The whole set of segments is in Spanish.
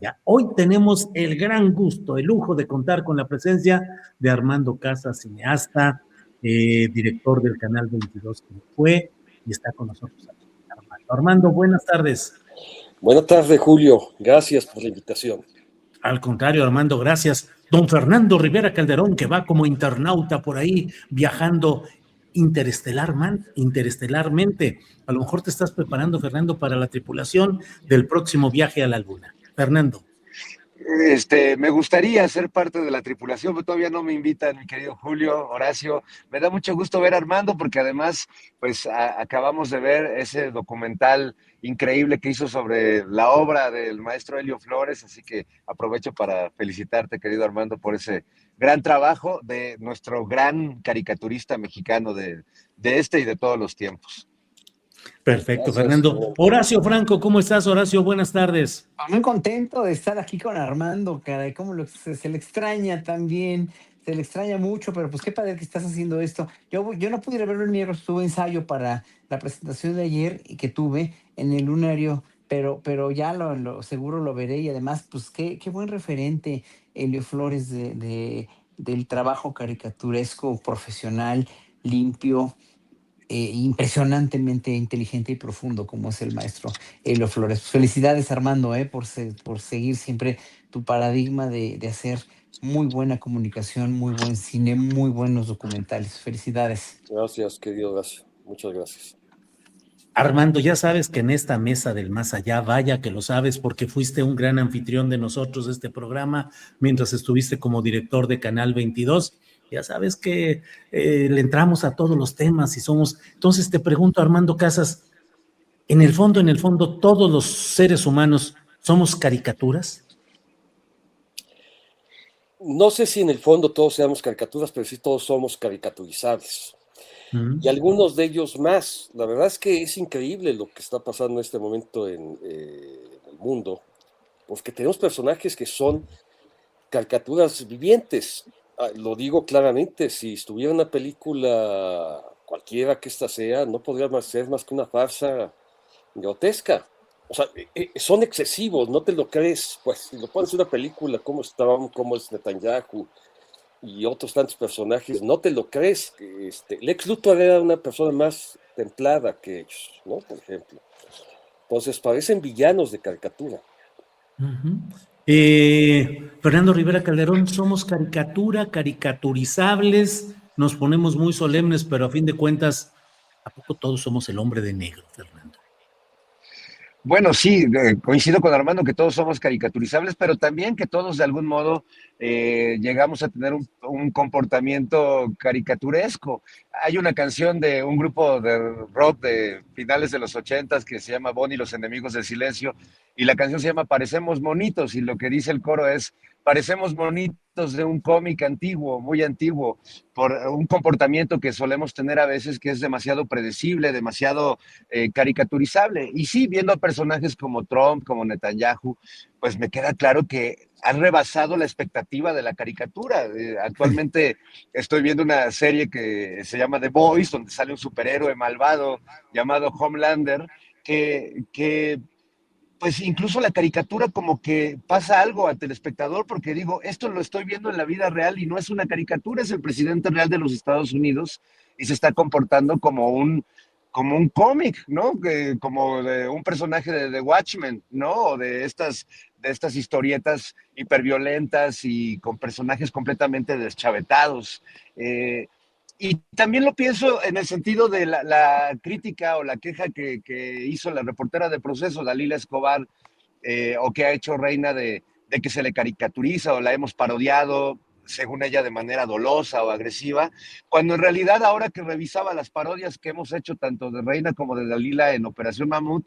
Ya, hoy tenemos el gran gusto, el lujo de contar con la presencia de Armando Casas, cineasta, director del Canal 22 que fue y está con nosotros aquí. Armando, buenas tardes. Buenas tardes, Julio. Gracias por la invitación. Al contrario, Armando, gracias. Don Fernando Rivera Calderón, que va como internauta por ahí viajando interestelarmente. A lo mejor te estás preparando, Fernando, para la tripulación del próximo viaje a la Luna. Fernando. Me gustaría ser parte de la tripulación, pero todavía no me invitan, mi querido Julio, Horacio. Me da mucho gusto ver a Armando porque además, pues acabamos de ver ese documental increíble que hizo sobre la obra del maestro Helio Flores, así que aprovecho para felicitarte, querido Armando, por ese gran trabajo de nuestro gran caricaturista mexicano de este y de todos los tiempos. Perfecto, Gracias, Fernando. Horacio Franco, ¿cómo estás, Horacio? Buenas tardes. Muy contento de estar aquí con Armando, caray, se le extraña también, se le extraña mucho, pero pues qué padre que estás haciendo esto. Yo no pude verlo el miércoles, tuve ensayo para la presentación de ayer y que tuve en el Lunario, pero ya seguro lo veré y además, pues qué buen referente Helio Flores del trabajo caricaturesco, profesional, limpio, impresionantemente inteligente y profundo como es el maestro Helio Flores. Felicidades, Armando, por seguir siempre tu paradigma de hacer muy buena comunicación, muy buen cine, muy buenos documentales. Felicidades. Gracias, querido Horacio. Muchas gracias. Armando, ya sabes que en esta mesa del más allá, vaya que lo sabes porque fuiste un gran anfitrión de nosotros de este programa mientras estuviste como director de Canal 22. Ya sabes que le entramos a todos los temas y somos. Entonces te pregunto, Armando Casas, en el fondo, todos los seres humanos somos caricaturas. No sé si en el fondo todos seamos caricaturas, pero sí todos somos caricaturizables. Y algunos de ellos más. La verdad es que es increíble lo que está pasando en este momento en el mundo, porque tenemos personajes que son caricaturas vivientes. Lo digo claramente, si estuviera una película, cualquiera que ésta sea, no podría ser más que una farsa grotesca. O sea, son excesivos, no te lo crees. Pues si lo pones en una película, como Trump, como es Netanyahu y otros tantos personajes, no te lo crees. Lex Luthor era una persona más templada que ellos, ¿no? Por ejemplo. Entonces parecen villanos de caricatura. Fernando Rivera Calderón, somos caricaturizables, nos ponemos muy solemnes, pero a fin de cuentas, ¿a poco todos somos el hombre de negro, Fernando? Bueno, sí, coincido con Armando que todos somos caricaturizables, pero también que todos de algún modo llegamos a tener un comportamiento caricaturesco. Hay una canción de un grupo de rock de finales de los 80s que se llama Bonnie y los enemigos del silencio, y la canción se llama Parecemos monitos, y lo que dice el coro es: parecemos monitos de un cómic antiguo, muy antiguo, por un comportamiento que solemos tener a veces que es demasiado predecible, demasiado caricaturizable. Y sí, viendo a personajes como Trump, como Netanyahu, pues me queda claro que han rebasado la expectativa de la caricatura. Actualmente estoy viendo una serie que se llama The Boys, donde sale un superhéroe malvado llamado Homelander, que pues incluso la caricatura como que pasa algo al telespectador, porque digo, esto lo estoy viendo en la vida real y no es una caricatura, es el presidente real de los Estados Unidos y se está comportando como un cómic, ¿no? Como de un personaje de The Watchmen, ¿no? O de estas historietas hiperviolentas y con personajes completamente deschavetados. Y también lo pienso en el sentido de la crítica o la queja que hizo la reportera de Proceso, Dalila Escobar, o que ha hecho Reina de que se le caricaturiza o la hemos parodiado, según ella, de manera dolosa o agresiva, cuando en realidad ahora que revisaba las parodias que hemos hecho tanto de Reina como de Dalila en Operación Mamut,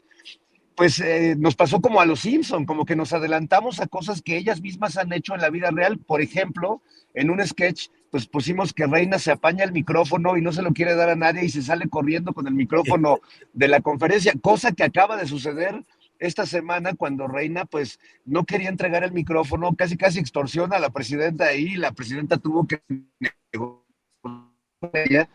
pues nos pasó como a los Simpson, como que nos adelantamos a cosas que ellas mismas han hecho en la vida real. Por ejemplo, en un sketch, pues pusimos que Reina se apaña el micrófono y no se lo quiere dar a nadie y se sale corriendo con el micrófono de la conferencia, cosa que acaba de suceder esta semana cuando Reina pues no quería entregar el micrófono, casi extorsiona a la presidenta ahí, la presidenta tuvo que negociar con ella.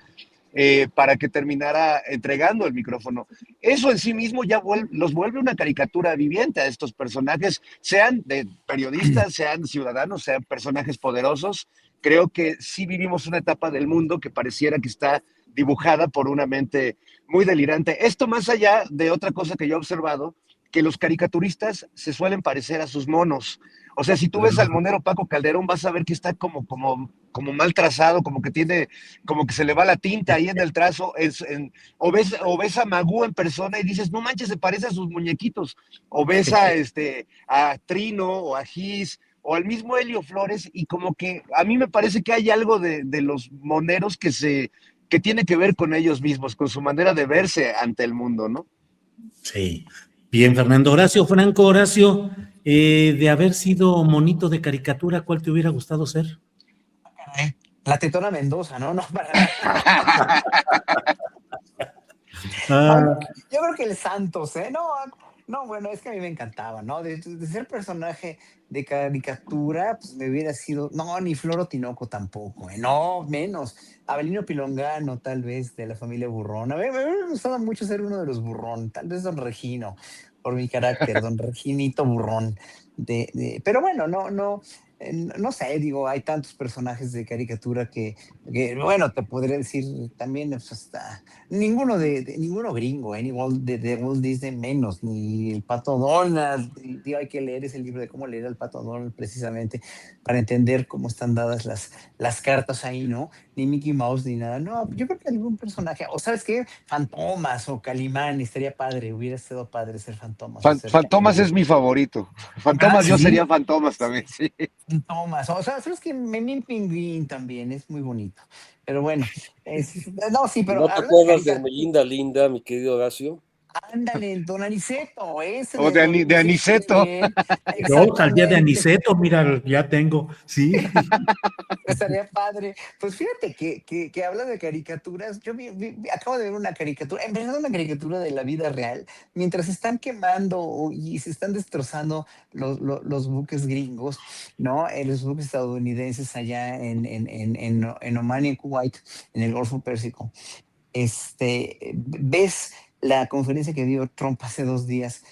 para que terminara entregando el micrófono. Eso en sí mismo ya los vuelve una caricatura viviente a estos personajes, sean de periodistas, sean ciudadanos, sean personajes poderosos. Creo que sí vivimos una etapa del mundo que pareciera que está dibujada por una mente muy delirante. Esto más allá de otra cosa que yo he observado, que los caricaturistas se suelen parecer a sus monos. O sea, si tú ves al monero Paco Calderón, vas a ver que está como mal trazado, como que se le va la tinta ahí en el trazo, o ves a Magoo en persona y dices, no manches, se parece a sus muñequitos, o ves a Trino, o a Gis, o al mismo Helio Flores, y como que a mí me parece que hay algo de los moneros que tiene que ver con ellos mismos, con su manera de verse ante el mundo, ¿no? Sí. Bien, Fernando. Horacio Franco, Horacio, de haber sido monito de caricatura, ¿cuál te hubiera gustado ser? La Tetona Mendoza, ¿no? No, para nada. Ah, Yo creo que el Santos, ¿eh? No, bueno, es que a mí me encantaba, ¿no? De ser personaje de caricatura, pues me hubiera sido, no, ni Floro Tinoco tampoco, ¿eh? No, menos. Abelino Pilongano, tal vez, de la familia Burrón. A ver, me hubiera gustado mucho ser uno de los Burrón, tal vez Don Regino, por mi carácter, Don Reginito Burrón. Pero bueno, no sé, digo, hay tantos personajes de caricatura bueno, te podría decir también, pues hasta ninguno gringo, ni de Walt Disney menos, ni el Pato Donald. Digo, hay que leer ese libro de cómo leer al Pato Donald precisamente para entender cómo están dadas las cartas ahí, ¿no? Ni Mickey Mouse ni nada. No, yo creo que algún personaje, o ¿sabes qué? Fantomas o Calimán, estaría padre, hubiera sido padre ser Fantomas o ser Fantomas Calimán. es mi favorito. Ah, Fantomas, yo sí. sería Fantomas también, sí. Fantomas, o sea, sabes que Memín Pingüín también es muy bonito, pero bueno, no, sí, pero ¿No te hablando de acuerdas de caricatura. Ermelinda Linda, mi querido Horacio? Ándale, Don Aniceto, ese O de Don de Aniceto Aniceto. también, yo salía de exactamente, Aniceto, mira, ya tengo, sí. estaría padre. Pues fíjate que habla de caricaturas, yo acabo de ver una caricatura, en verdad una caricatura de la vida real, mientras se están quemando y se están destrozando los buques gringos, ¿no? Los buques estadounidenses allá en Oman y en Kuwait, en el Golfo Pérsico. Ves la conferencia que dio Trump hace 2 días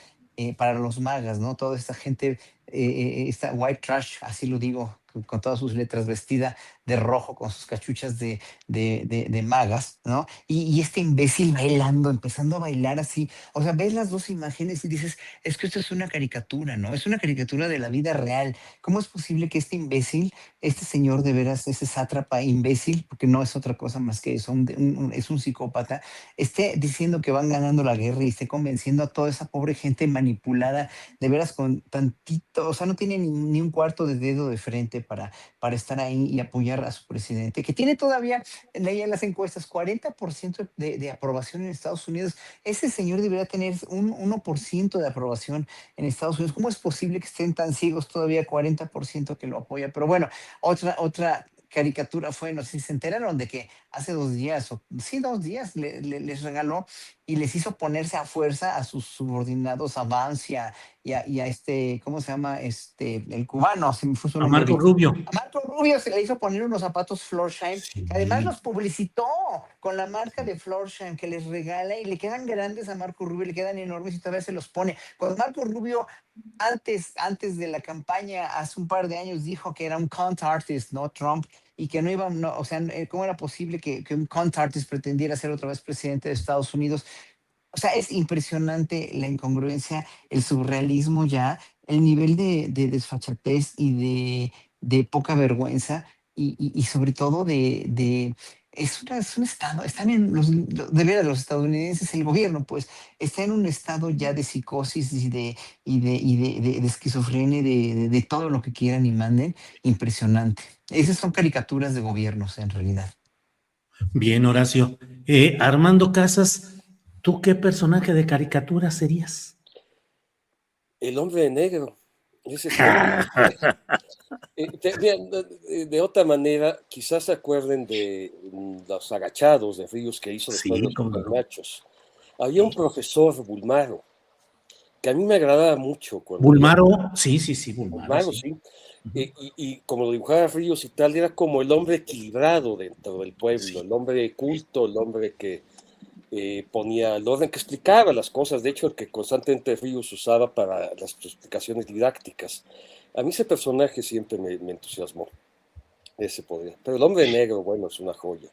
para los magas, ¿no? Toda esta gente, esta white trash, así lo digo, con todas sus letras, vestida de rojo, con sus cachuchas de magas, ¿no? Y este imbécil bailando, empezando a bailar así. O sea, ves las dos imágenes y dices, es que esto es una caricatura, ¿no? Es una caricatura de la vida real. ¿Cómo es posible que este imbécil, este señor de veras, ese sátrapa imbécil, porque no es otra cosa más que eso, es un psicópata, esté diciendo que van ganando la guerra y esté convenciendo a toda esa pobre gente manipulada, de veras con tantito, o sea, no tiene ni un cuarto de dedo de frente para estar ahí y apoyar a su presidente, que tiene todavía, leía en las encuestas, 40% de aprobación en Estados Unidos. Ese señor debería tener un 1% de aprobación en Estados Unidos. ¿Cómo es posible que estén tan ciegos todavía 40% que lo apoya? Pero bueno, otra caricatura fue, no sé si se enteraron de que hace 2 días, o sí, 2 días, les regaló y les hizo ponerse a fuerza a sus subordinados, a Vance y a ¿cómo se llama? El cubano, se me fue su A nombre Marco ahorita. Rubio. A Marco Rubio se le hizo poner unos zapatos Florsheim, que además Sí. los publicitó con la marca de Florsheim que les regala y le quedan grandes a Marco Rubio, le quedan enormes y todavía se los pone. Cuando Marco Rubio antes de la campaña, hace un par de años, dijo que era un con artist, no Trump, y que no iba, no, o sea, ¿cómo era posible que un con artist pretendiera ser otra vez presidente de Estados Unidos? O sea, es impresionante la incongruencia, el surrealismo ya, el nivel de desfachatez y de poca vergüenza y sobre todo es un estado, están de veras los estadounidenses, el gobierno pues está en un estado ya de psicosis y de esquizofrenia, de todo lo que quieran y manden, impresionante. Esas son caricaturas de gobiernos en realidad. Bien, Horacio. Armando Casas, ¿tú qué personaje de caricatura serías? El hombre de negro. Ese es el. Vean, de otra manera, quizás se acuerden de los agachados de Ríos que hizo después Sí, los cómo no. Supermachos. Había un profesor Bulmaro que a mí me agradaba mucho. Bulmaro, sí, Bulmaro. Bulmaro, sí. Y como lo dibujaba Ríos y tal, era como el hombre equilibrado dentro del pueblo, el hombre culto, el hombre que ponía el orden, que explicaba las cosas, de hecho, el que constantemente Ríos usaba para las explicaciones didácticas. A mí ese personaje siempre me entusiasmó, ese poder. Pero el hombre negro, bueno, es una joya.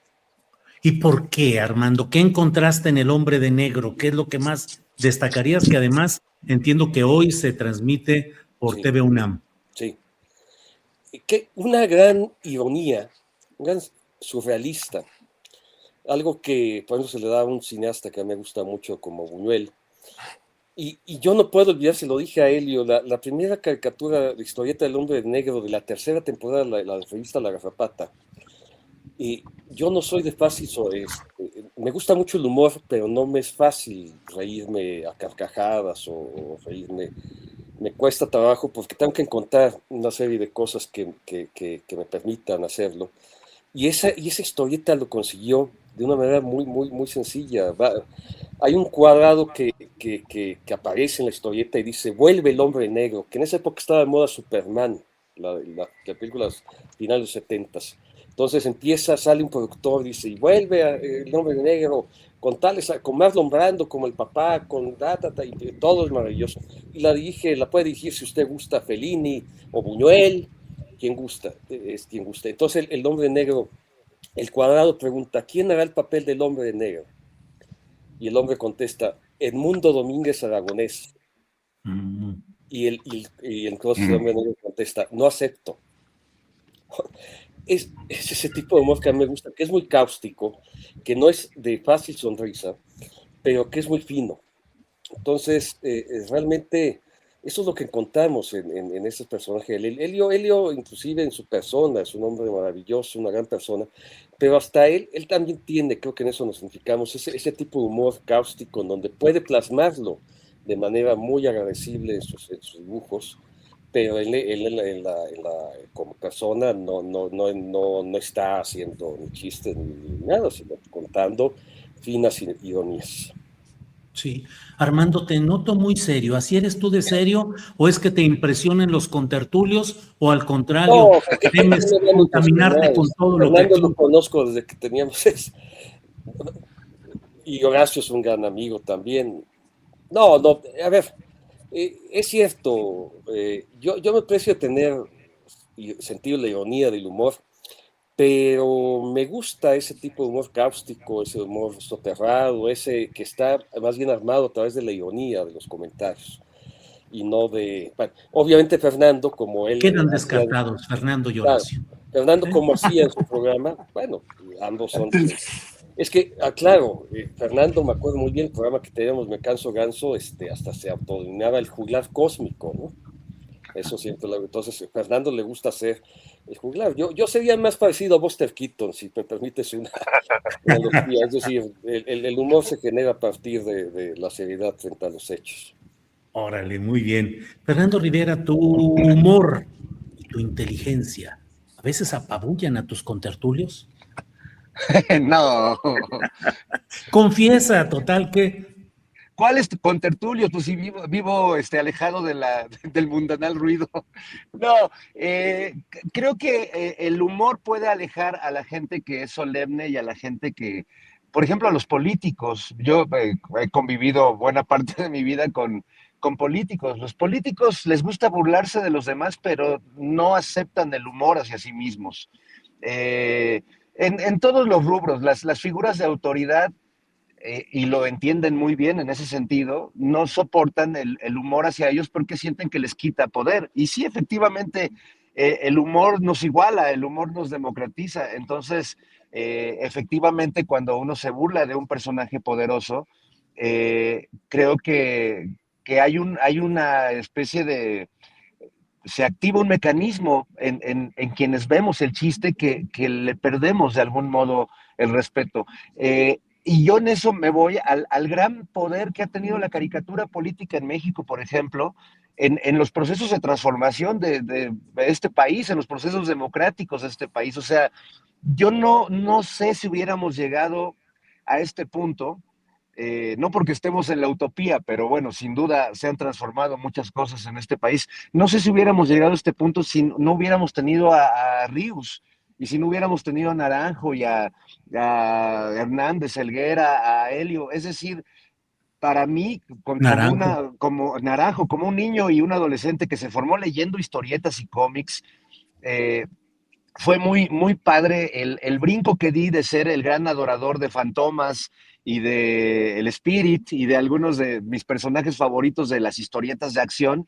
¿Y por qué, Armando? ¿Qué encontraste en el hombre de negro? ¿Qué es lo que más destacarías? Que además entiendo que hoy se transmite por TV UNAM. Sí. Que una gran ironía, un gran surrealista, algo que por eso se le da a un cineasta que a mí me gusta mucho como Buñuel. Y yo no puedo olvidar, se lo dije a Helio, la primera caricatura de historieta del hombre negro de la tercera temporada, la revista La Garrapata. Y yo no soy de fácil, me gusta mucho el humor, pero no me es fácil reírme a carcajadas o reírme. Me cuesta trabajo porque tengo que encontrar una serie de cosas que me permitan hacerlo. Y esa historieta lo consiguió de una manera muy sencilla. Hay un cuadrado que aparece en la historieta y dice, vuelve el hombre negro, que en esa época estaba de moda Superman, la película final de los 70s. Entonces sale un productor, dice, y vuelve el hombre negro, con Marlon Brando como el papá, con y todo es maravilloso. Y la puede dirigir si usted gusta, Fellini o Buñuel, quien gusta, es quien guste. Entonces el hombre negro, el cuadrado pregunta, ¿quién hará el papel del hombre negro? Y el hombre contesta, Edmundo Domínguez Aragonés. Y entonces el hombre negro contesta, no acepto. Es ese tipo de humor que a mí me gusta, que es muy cáustico, que no es de fácil sonrisa, pero que es muy fino. Entonces, realmente, eso es lo que encontramos en ese personaje. Helio, inclusive en su persona, es un hombre maravilloso, una gran persona, pero hasta él también tiene, creo que en eso nos identificamos, ese tipo de humor cáustico, en donde puede plasmarlo de manera muy agradecible en sus dibujos, pero él como persona no está haciendo ni chistes ni nada, sino contando finas ironías. Sí. Armando, te noto muy serio. ¿Así eres tú de serio o es que te impresionan los contertulios o al contrario, temes contaminarte con todo lo que... Fernando lo conozco desde que teníamos eso. Y Horacio es un gran amigo también. No, a ver, es cierto, yo me aprecio tener sentido la ironía del humor, pero me gusta ese tipo de humor cáustico, ese humor soterrado, ese que está más bien armado a través de la ironía de los comentarios y no de... Bueno, obviamente Fernando, como él... Quedan descartados, Fernando y Horacio. Claro, Fernando, como hacía en su programa, bueno, ambos son... Es que, claro, Fernando, me acuerdo muy bien el programa que teníamos, Me Canso Ganso, hasta se autodenominaba el juglar cósmico, ¿no? Eso siempre entonces, Fernando le gusta hacer el juglar. Yo sería más parecido a Buster Keaton, si me permites una analogía. Es decir, el humor se genera a partir de la seriedad frente a los hechos. Órale, muy bien. Fernando Rivera, tu humor y tu inteligencia, ¿a veces apabullan a tus contertulios? No. Confiesa, total que... ¿Cuál es tu contertulio? Pues sí, vivo alejado del mundanal ruido. No, creo que el humor puede alejar a la gente que es solemne y a la gente que, por ejemplo, a los políticos. Yo he convivido buena parte de mi vida con políticos. Los políticos les gusta burlarse de los demás, pero no aceptan el humor hacia sí mismos. En todos los rubros, las figuras de autoridad, y lo entienden muy bien en ese sentido, no soportan el humor hacia ellos porque sienten que les quita poder. Y sí, efectivamente, el humor nos iguala, el humor nos democratiza. Entonces, efectivamente, cuando uno se burla de un personaje poderoso, creo que hay una especie de... Se activa un mecanismo en quienes vemos el chiste que le perdemos de algún modo el respeto. Y yo en eso me voy al gran poder que ha tenido la caricatura política en México, por ejemplo, en los procesos de transformación de este país, en los procesos democráticos de este país. O sea, yo no sé si hubiéramos llegado a este punto no porque estemos en la utopía, pero bueno, sin duda se han transformado muchas cosas en este país. No sé si hubiéramos llegado a este punto si no hubiéramos tenido a Ríos y si no hubiéramos tenido a Naranjo y a Hernández, Helguera, a Helio. Es decir, para mí, Naranjo. como Naranjo, como un niño y un adolescente que se formó leyendo historietas y cómics, eh, fue muy, muy padre el brinco que di de ser el gran adorador de Fantomas y de El Spirit y de algunos de mis personajes favoritos de las historietas de acción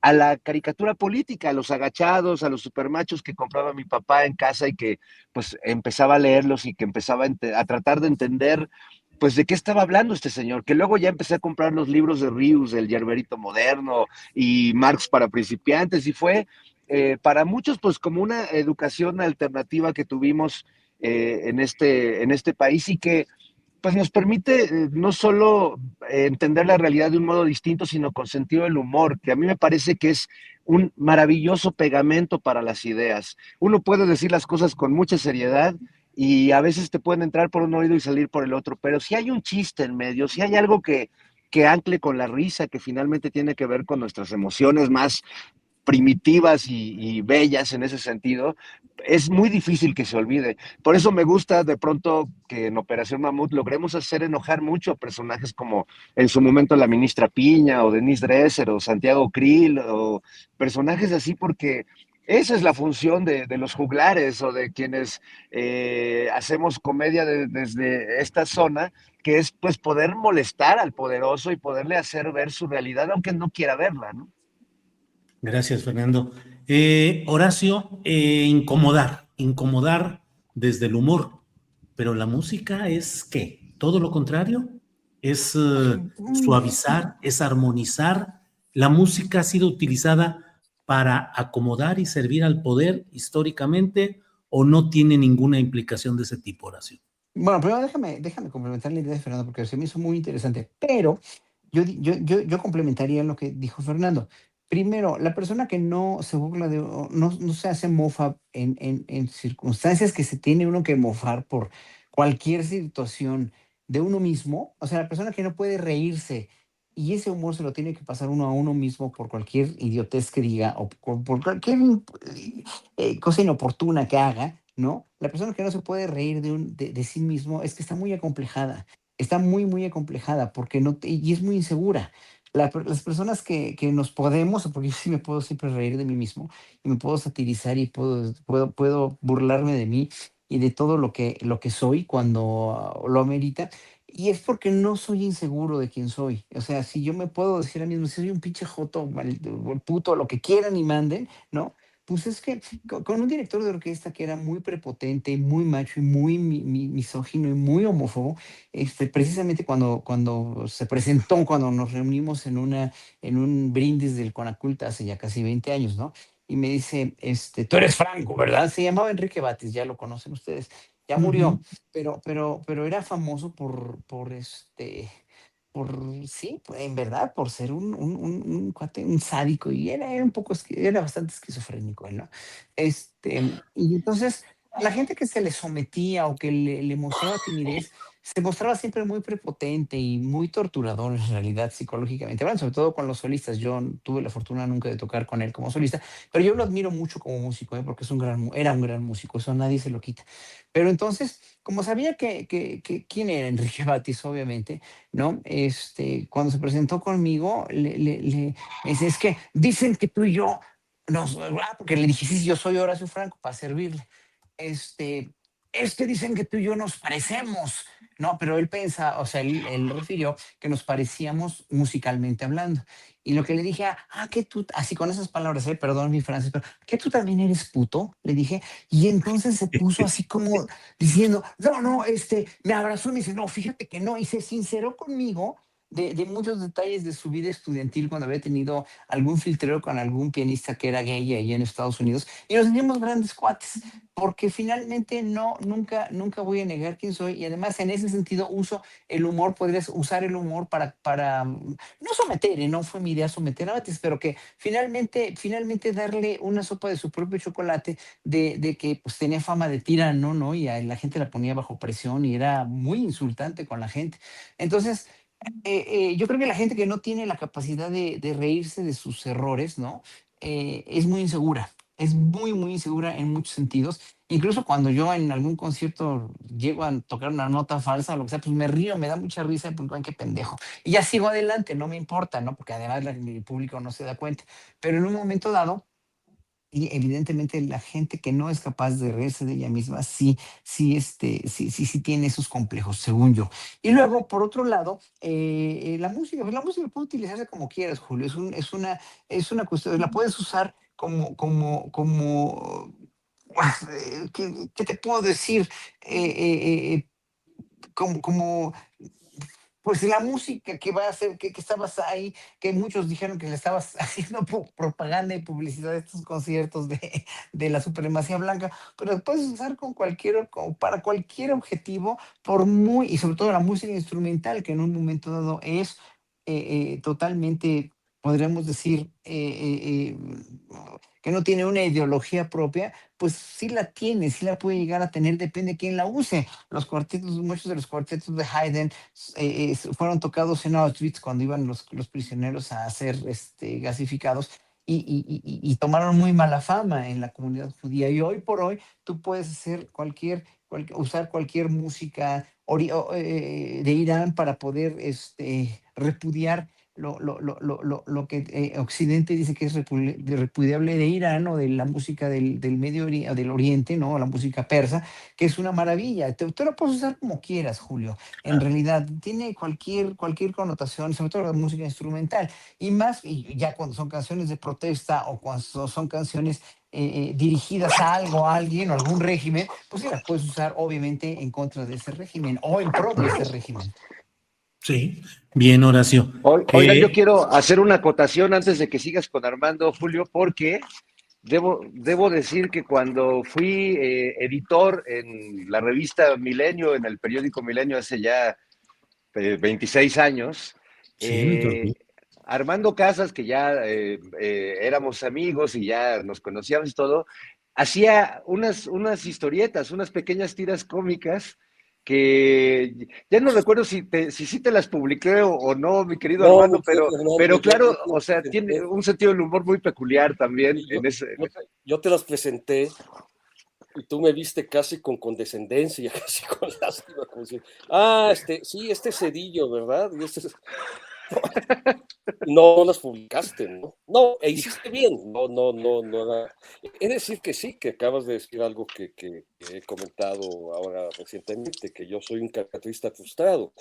a la caricatura política, a los agachados, a los supermachos que compraba mi papá en casa y que pues empezaba a leerlos y que empezaba a tratar de entender pues de qué estaba hablando este señor, que luego ya empecé a comprar los libros de Rius, el Yerberito Moderno y Marx para principiantes y fue para muchos pues como una educación alternativa que tuvimos en este país y que pues nos permite no solo entender la realidad de un modo distinto, sino con sentido del humor, que a mí me parece que es un maravilloso pegamento para las ideas. Uno puede decir las cosas con mucha seriedad y a veces te pueden entrar por un oído y salir por el otro, pero si hay un chiste en medio, si hay algo que ancle con la risa, que finalmente tiene que ver con nuestras emociones más primitivas y bellas en ese sentido, es muy difícil que se olvide. Por eso me gusta de pronto que en Operación Mamut logremos hacer enojar mucho a personajes como en su momento la ministra Piña o Denise Dresser o Santiago Krill o personajes así porque esa es la función de los juglares o de quienes hacemos comedia desde esta zona, que es pues poder molestar al poderoso y poderle hacer ver su realidad aunque no quiera verla, ¿no? Gracias, Fernando. Horacio, incomodar desde el humor, pero la música es ¿qué? Todo lo contrario, es suavizar, es armonizar. La música ha sido utilizada para acomodar y servir al poder históricamente o no tiene ninguna implicación de ese tipo, Horacio. Bueno, primero déjame complementar la idea de Fernando porque se me hizo muy interesante, pero yo complementaría lo que dijo Fernando. Primero, la persona que no se burla o no se hace mofa en circunstancias que se tiene uno que mofar por cualquier situación de uno mismo, o sea, la persona que no puede reírse y ese humor se lo tiene que pasar uno a uno mismo por cualquier idiotez que diga o por cualquier cosa inoportuna que haga, ¿no? La persona que no se puede reír de sí mismo es que está muy acomplejada, está muy, muy acomplejada porque no, y es muy insegura. Las personas que nos podemos, porque yo sí me puedo siempre reír de mí mismo y me puedo satirizar y puedo burlarme de mí y de todo lo que soy cuando lo amerita. Y es porque no soy inseguro de quién soy. O sea, si yo me puedo decir a mí mismo, si soy un pinche joto, puto, lo que quieran y manden, ¿no? Pues es que con un director de orquesta que era muy prepotente, muy macho y muy misógino y muy homófobo, precisamente cuando se presentó, cuando nos reunimos en un brindis del Conaculta hace ya casi 20 años, ¿no? Y me dice, tú eres Franco, ¿verdad? Se llamaba Enrique Batis, ya lo conocen ustedes, ya murió, pero era famoso por, sí, pues, en verdad, por ser un cuate, un sádico, y era un poco, era bastante esquizofrénico él, ¿no? Y entonces, a la gente que se le sometía o que le mostraba timidez, se mostraba siempre muy prepotente y muy torturador en realidad psicológicamente. Bueno, sobre todo con los solistas. Yo tuve la fortuna nunca de tocar con él como solista, pero yo lo admiro mucho como músico, ¿eh? Porque era un gran músico, eso nadie se lo quita. Pero entonces, como sabía quién era Enrique Batis, obviamente, ¿no? Cuando se presentó conmigo, me dice, es que dicen que tú y yo, porque le dije, sí, sí, yo soy Horacio Franco para servirle. Este, es que dicen que tú y yo nos parecemos, ¿no? Pero él pensa, o sea, él refirió que nos parecíamos musicalmente hablando. Y lo que le dije, que tú, así con esas palabras, perdón mi francés, pero que tú también eres puto, le dije. Y entonces se puso así como diciendo, no, no, me abrazó y me dice, no, fíjate que no, y se sinceró conmigo de muchos detalles de su vida estudiantil cuando había tenido algún filtreo con algún pianista que era gay allá en Estados Unidos, y nos hicimos grandes cuates, porque finalmente nunca voy a negar quién soy, y además en ese sentido uso el humor, podrías usar el humor para no someter, no fue mi idea someter a Batis, pero que finalmente darle una sopa de su propio chocolate, de que pues tenía fama de tirano, ¿no? Y a la gente la ponía bajo presión y era muy insultante con la gente. Entonces, yo creo que la gente que no tiene la capacidad de reírse de sus errores, ¿no? Es muy insegura, es muy insegura en muchos sentidos. Incluso cuando yo en algún concierto llego a tocar una nota falsa o lo que sea, pues me río, me da mucha risa, pues, "Ay, qué pendejo". Y ya sigo adelante, no me importa, ¿no? Porque además el público no se da cuenta. Pero en un momento dado, y evidentemente la gente que no es capaz de reírse de ella misma, sí tiene esos complejos, según yo. Y luego, por otro lado, pues la música puede utilizarse como quieras, Julio. Es una cuestión, la puedes usar ¿qué te puedo decir? Como pues la música que va a hacer, que estabas ahí, que muchos dijeron que le estabas haciendo propaganda y publicidad de estos conciertos de la supremacía blanca, pero lo puedes usar para cualquier objetivo, y sobre todo la música instrumental, que en un momento dado es totalmente, podríamos decir, que no tiene una ideología propia, pues sí la tiene, sí la puede llegar a tener, depende de quién la use. Muchos de los cuartetos de Haydn fueron tocados en Auschwitz cuando iban los prisioneros a ser gasificados, y tomaron muy mala fama en la comunidad judía. Y hoy por hoy tú puedes hacer usar cualquier música de Irán para poder repudiar lo que Occidente dice que es repudiable de Irán, o de la música del del Oriente, ¿no? La música persa, que es una maravilla. Tú lo puedes usar como quieras, Julio. En realidad tiene cualquier connotación, sobre todo la música instrumental. Y ya cuando son canciones de protesta, o cuando son canciones dirigidas a algo, a alguien o algún régimen, pues sí las puedes usar obviamente en contra de ese régimen o en pro de ese régimen. Sí, bien, Horacio. Oigan, yo quiero hacer una acotación antes de que sigas con Armando, Julio, porque debo decir que cuando fui editor en la revista Milenio, en el periódico Milenio, hace ya 26 años, Sí, me tocó. Armando Casas, que ya éramos amigos y ya nos conocíamos y todo, hacía unas historietas, unas pequeñas tiras cómicas que ya no recuerdo si sí te las publiqué o no, mi querido No, Armando, mi querido pero Fernando, claro, te o las sea, tiene presenté, un sentido del humor muy peculiar también y en ese. yo te las presenté, y tú me viste casi con condescendencia, casi con lástima, como decir, sí, este Cedillo, ¿verdad? Y no las publicaste, ¿no? No, hiciste bien, no. Es decir que sí, que acabas de decir algo que he comentado ahora recientemente, que yo soy un caricaturista frustrado.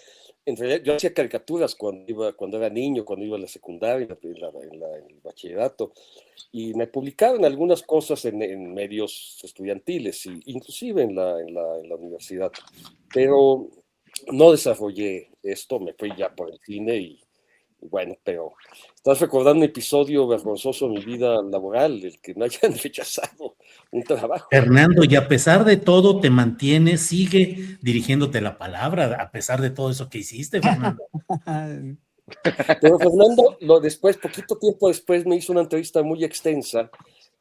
En realidad, yo hacía caricaturas cuando era niño, cuando iba a la secundaria, en el bachillerato, y me publicaron algunas cosas en medios estudiantiles, inclusive en la universidad, pero no desarrollé esto, me fui ya por el cine y bueno, pero estás recordando un episodio vergonzoso de mi vida laboral, el que me hayan rechazado un trabajo. Fernando, y a pesar de todo, te mantienes, sigue dirigiéndote la palabra, a pesar de todo eso que hiciste, Fernando. Pero Fernando, poquito tiempo después, me hizo una entrevista muy extensa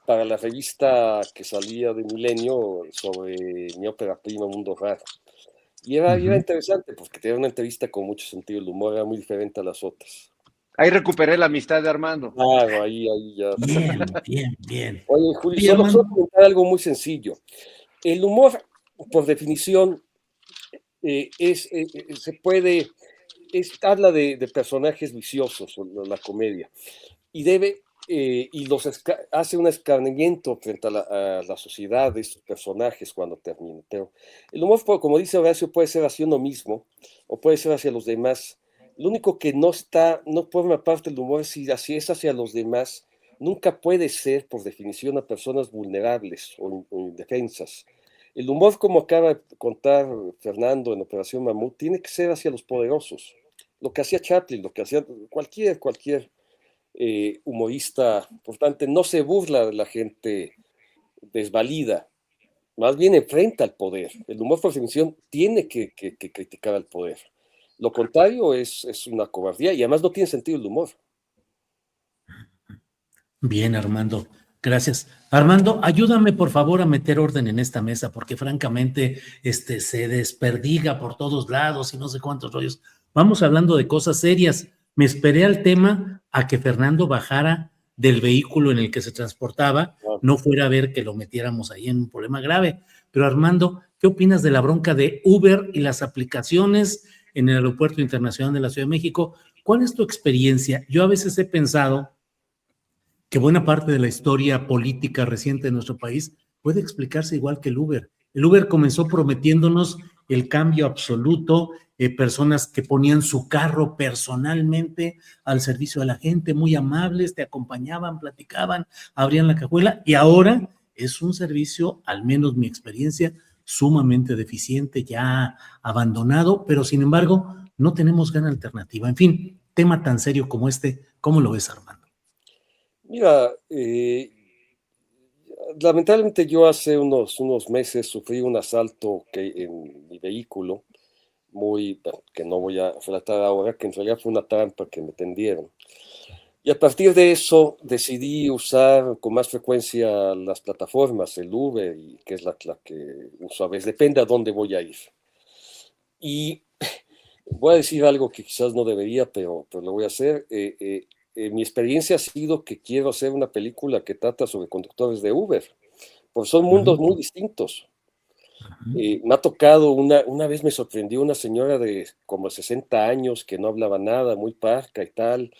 para la revista que salía de Milenio sobre mi ópera prima Mundo Raro. Y era interesante porque tenía una entrevista con mucho sentido del humor, era muy diferente a las otras. Ahí recuperé la amistad de Armando. Claro, ahí ya. Bien. Oye, Julio, Oye, solo Armando, comentar algo muy sencillo. El humor, por definición, habla de personajes viciosos, la comedia, y hace un escarnimiento frente a la sociedad de estos personajes cuando termina. Pero el humor, como dice Horacio, puede ser hacia uno mismo o puede ser hacia los demás. Lo único que no forma parte del humor, si así es hacia los demás, nunca puede ser, por definición, a personas vulnerables o indefensas. El humor, como acaba de contar Fernando en Operación Mamut, tiene que ser hacia los poderosos, lo que hacía Chaplin, lo que hacía cualquier humorista importante, no se burla de la gente desvalida, más bien enfrenta al poder. El humor por definición tiene que criticar al poder. Lo contrario es una cobardía y además no tiene sentido el humor. Bien, Armando, gracias. Armando, ayúdame por favor a meter orden en esta mesa, porque francamente se desperdiga por todos lados y no sé cuántos rollos. Vamos hablando de cosas serias. Me esperé al tema a que Fernando bajara del vehículo en el que se transportaba, no fuera a ver que lo metiéramos ahí en un problema grave. Pero Armando, ¿qué opinas de la bronca de Uber y las aplicaciones en el Aeropuerto Internacional de la Ciudad de México? ¿Cuál es tu experiencia? Yo a veces he pensado que buena parte de la historia política reciente de nuestro país puede explicarse igual que el Uber. El Uber comenzó prometiéndonos el cambio absoluto, personas que ponían su carro personalmente al servicio de la gente, muy amables, te acompañaban, platicaban, abrían la cajuela, y ahora es un servicio, al menos mi experiencia, sumamente deficiente, ya abandonado, pero sin embargo no tenemos gran alternativa. En fin, tema tan serio como este, ¿cómo lo ves, Armando? Mira, lamentablemente yo hace unos meses sufrí un asalto en mi vehículo, que no voy a relatar ahora, que en realidad fue una trampa que me tendieron. Y a partir de eso decidí usar con más frecuencia las plataformas, el Uber, que es la que uso a veces, depende a dónde voy a ir. Y voy a decir algo que quizás no debería, pero lo voy a hacer. Mi experiencia ha sido que quiero hacer una película que trata sobre conductores de Uber, porque son mundos muy distintos. Me ha tocado, una vez me sorprendió una señora de como 60 años que no hablaba nada, muy parca y tal,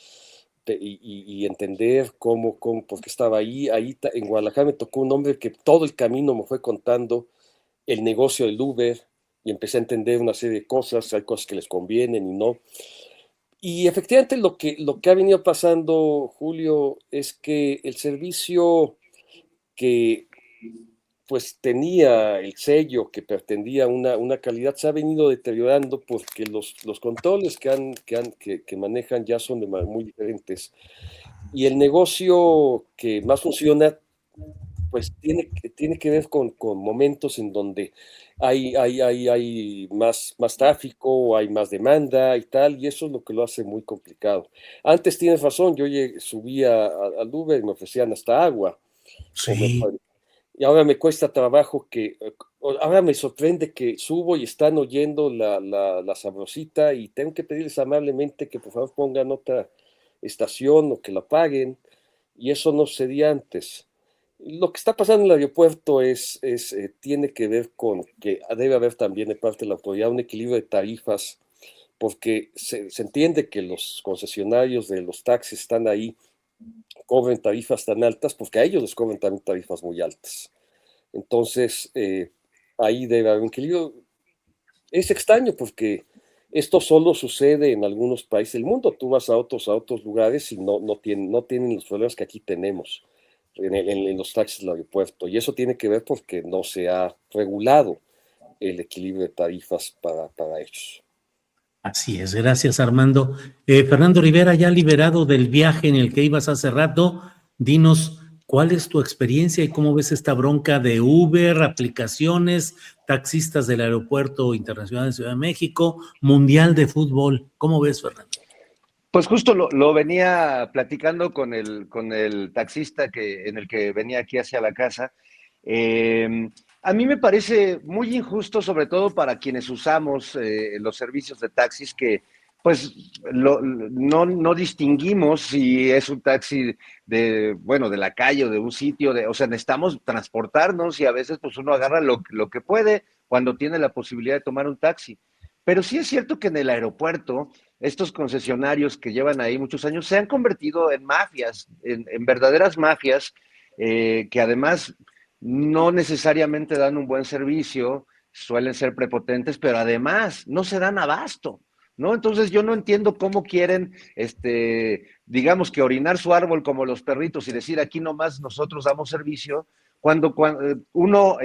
y entender porque estaba ahí en Guadalajara me tocó un hombre que todo el camino me fue contando el negocio del Uber y empecé a entender una serie de cosas, hay cosas que les convienen y no. Y efectivamente lo que ha venido pasando, Julio, es que el servicio que pues tenía el sello que pretendía una calidad se ha venido deteriorando porque los controles que manejan ya son muy diferentes. Y el negocio que más funciona pues tiene que ver con momentos en donde hay más tráfico, hay más demanda y tal, y eso es lo que lo hace muy complicado. Antes tienes razón, yo subía al Uber y me ofrecían hasta agua. Sí. Y ahora me cuesta trabajo ahora me sorprende que subo y están oyendo la sabrosita y tengo que pedirles amablemente que por favor pongan otra estación o que la paguen, y eso no sucedía antes. Lo que está pasando en el aeropuerto tiene que ver con que debe haber también de parte de la autoridad un equilibrio de tarifas, porque se entiende que los concesionarios de los taxis están ahí, cobren tarifas tan altas, porque a ellos les cobran también tarifas muy altas. Entonces, ahí debe haber un equilibrio. Es extraño porque esto solo sucede en algunos países del mundo. Tú vas a otros lugares y no tienen los problemas que aquí tenemos en los taxis del aeropuerto. Y eso tiene que ver porque no se ha regulado el equilibrio de tarifas para ellos. Así es, gracias Armando. Fernando Rivera, ya liberado del viaje en el que ibas hace rato, dinos cuál es tu experiencia y cómo ves esta bronca de Uber, aplicaciones, taxistas del Aeropuerto Internacional de Ciudad de México, Mundial de Fútbol. ¿Cómo ves, Fernando? Pues justo lo venía platicando con el taxista en el que venía aquí hacia la casa. A mí me parece muy injusto, sobre todo para quienes usamos los servicios de taxis, que pues no distinguimos si es un taxi de la calle o de un sitio, o sea, necesitamos transportarnos y a veces pues uno agarra lo que puede cuando tiene la posibilidad de tomar un taxi. Pero sí es cierto que en el aeropuerto estos concesionarios que llevan ahí muchos años se han convertido en mafias, en verdaderas mafias, que además no necesariamente dan un buen servicio, suelen ser prepotentes, pero además no se dan abasto, ¿no? Entonces yo no entiendo cómo quieren, digamos que orinar su árbol como los perritos y decir aquí nomás nosotros damos servicio, cuando uno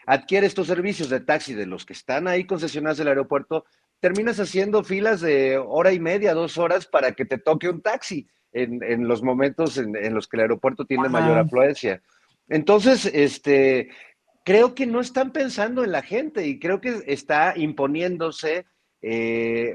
adquiere estos servicios de taxi de los que están ahí concesionados del aeropuerto, terminas haciendo filas de hora y media, 2 horas para que te toque un taxi en los momentos en los que el aeropuerto tiene mayor Wow. afluencia. Entonces, creo que no están pensando en la gente y creo que está imponiéndose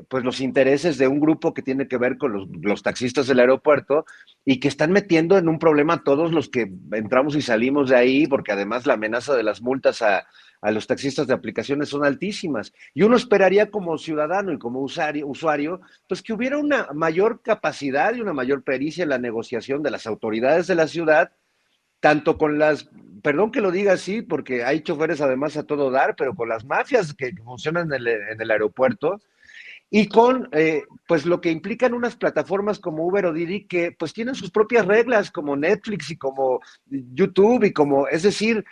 pues los intereses de un grupo que tiene que ver con los taxistas del aeropuerto y que están metiendo en un problema a todos los que entramos y salimos de ahí, porque además la amenaza de las multas a los taxistas de aplicaciones son altísimas. Y uno esperaría como ciudadano y como usuario, pues que hubiera una mayor capacidad y una mayor pericia en la negociación de las autoridades de la ciudad, tanto con las, perdón que lo diga así, porque hay choferes además a todo dar, pero con las mafias que funcionan en el aeropuerto, y con pues lo que implican unas plataformas como Uber o Didi que pues tienen sus propias reglas como Netflix y como YouTube y como, es decir,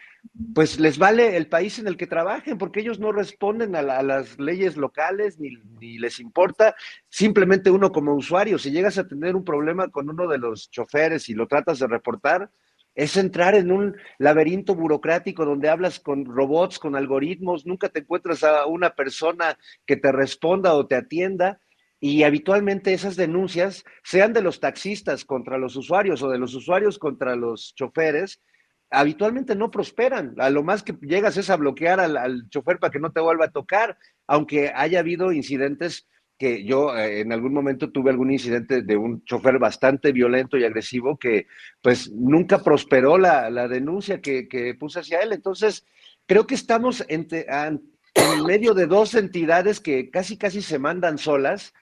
pues les vale el país en el que trabajen porque ellos no responden a las leyes locales ni les importa. Simplemente uno como usuario, si llegas a tener un problema con uno de los choferes y lo tratas de reportar, es entrar en un laberinto burocrático donde hablas con robots, con algoritmos, nunca te encuentras a una persona que te responda o te atienda. Y habitualmente esas denuncias, sean de los taxistas contra los usuarios o de los usuarios contra los choferes, habitualmente no prosperan. A lo más que llegas es a bloquear al chofer para que no te vuelva a tocar, aunque haya habido incidentes que yo en algún momento tuve algún incidente de un chofer bastante violento y agresivo que pues nunca prosperó la denuncia que puse hacia él. Entonces, creo que estamos en medio de dos entidades que casi casi se mandan solas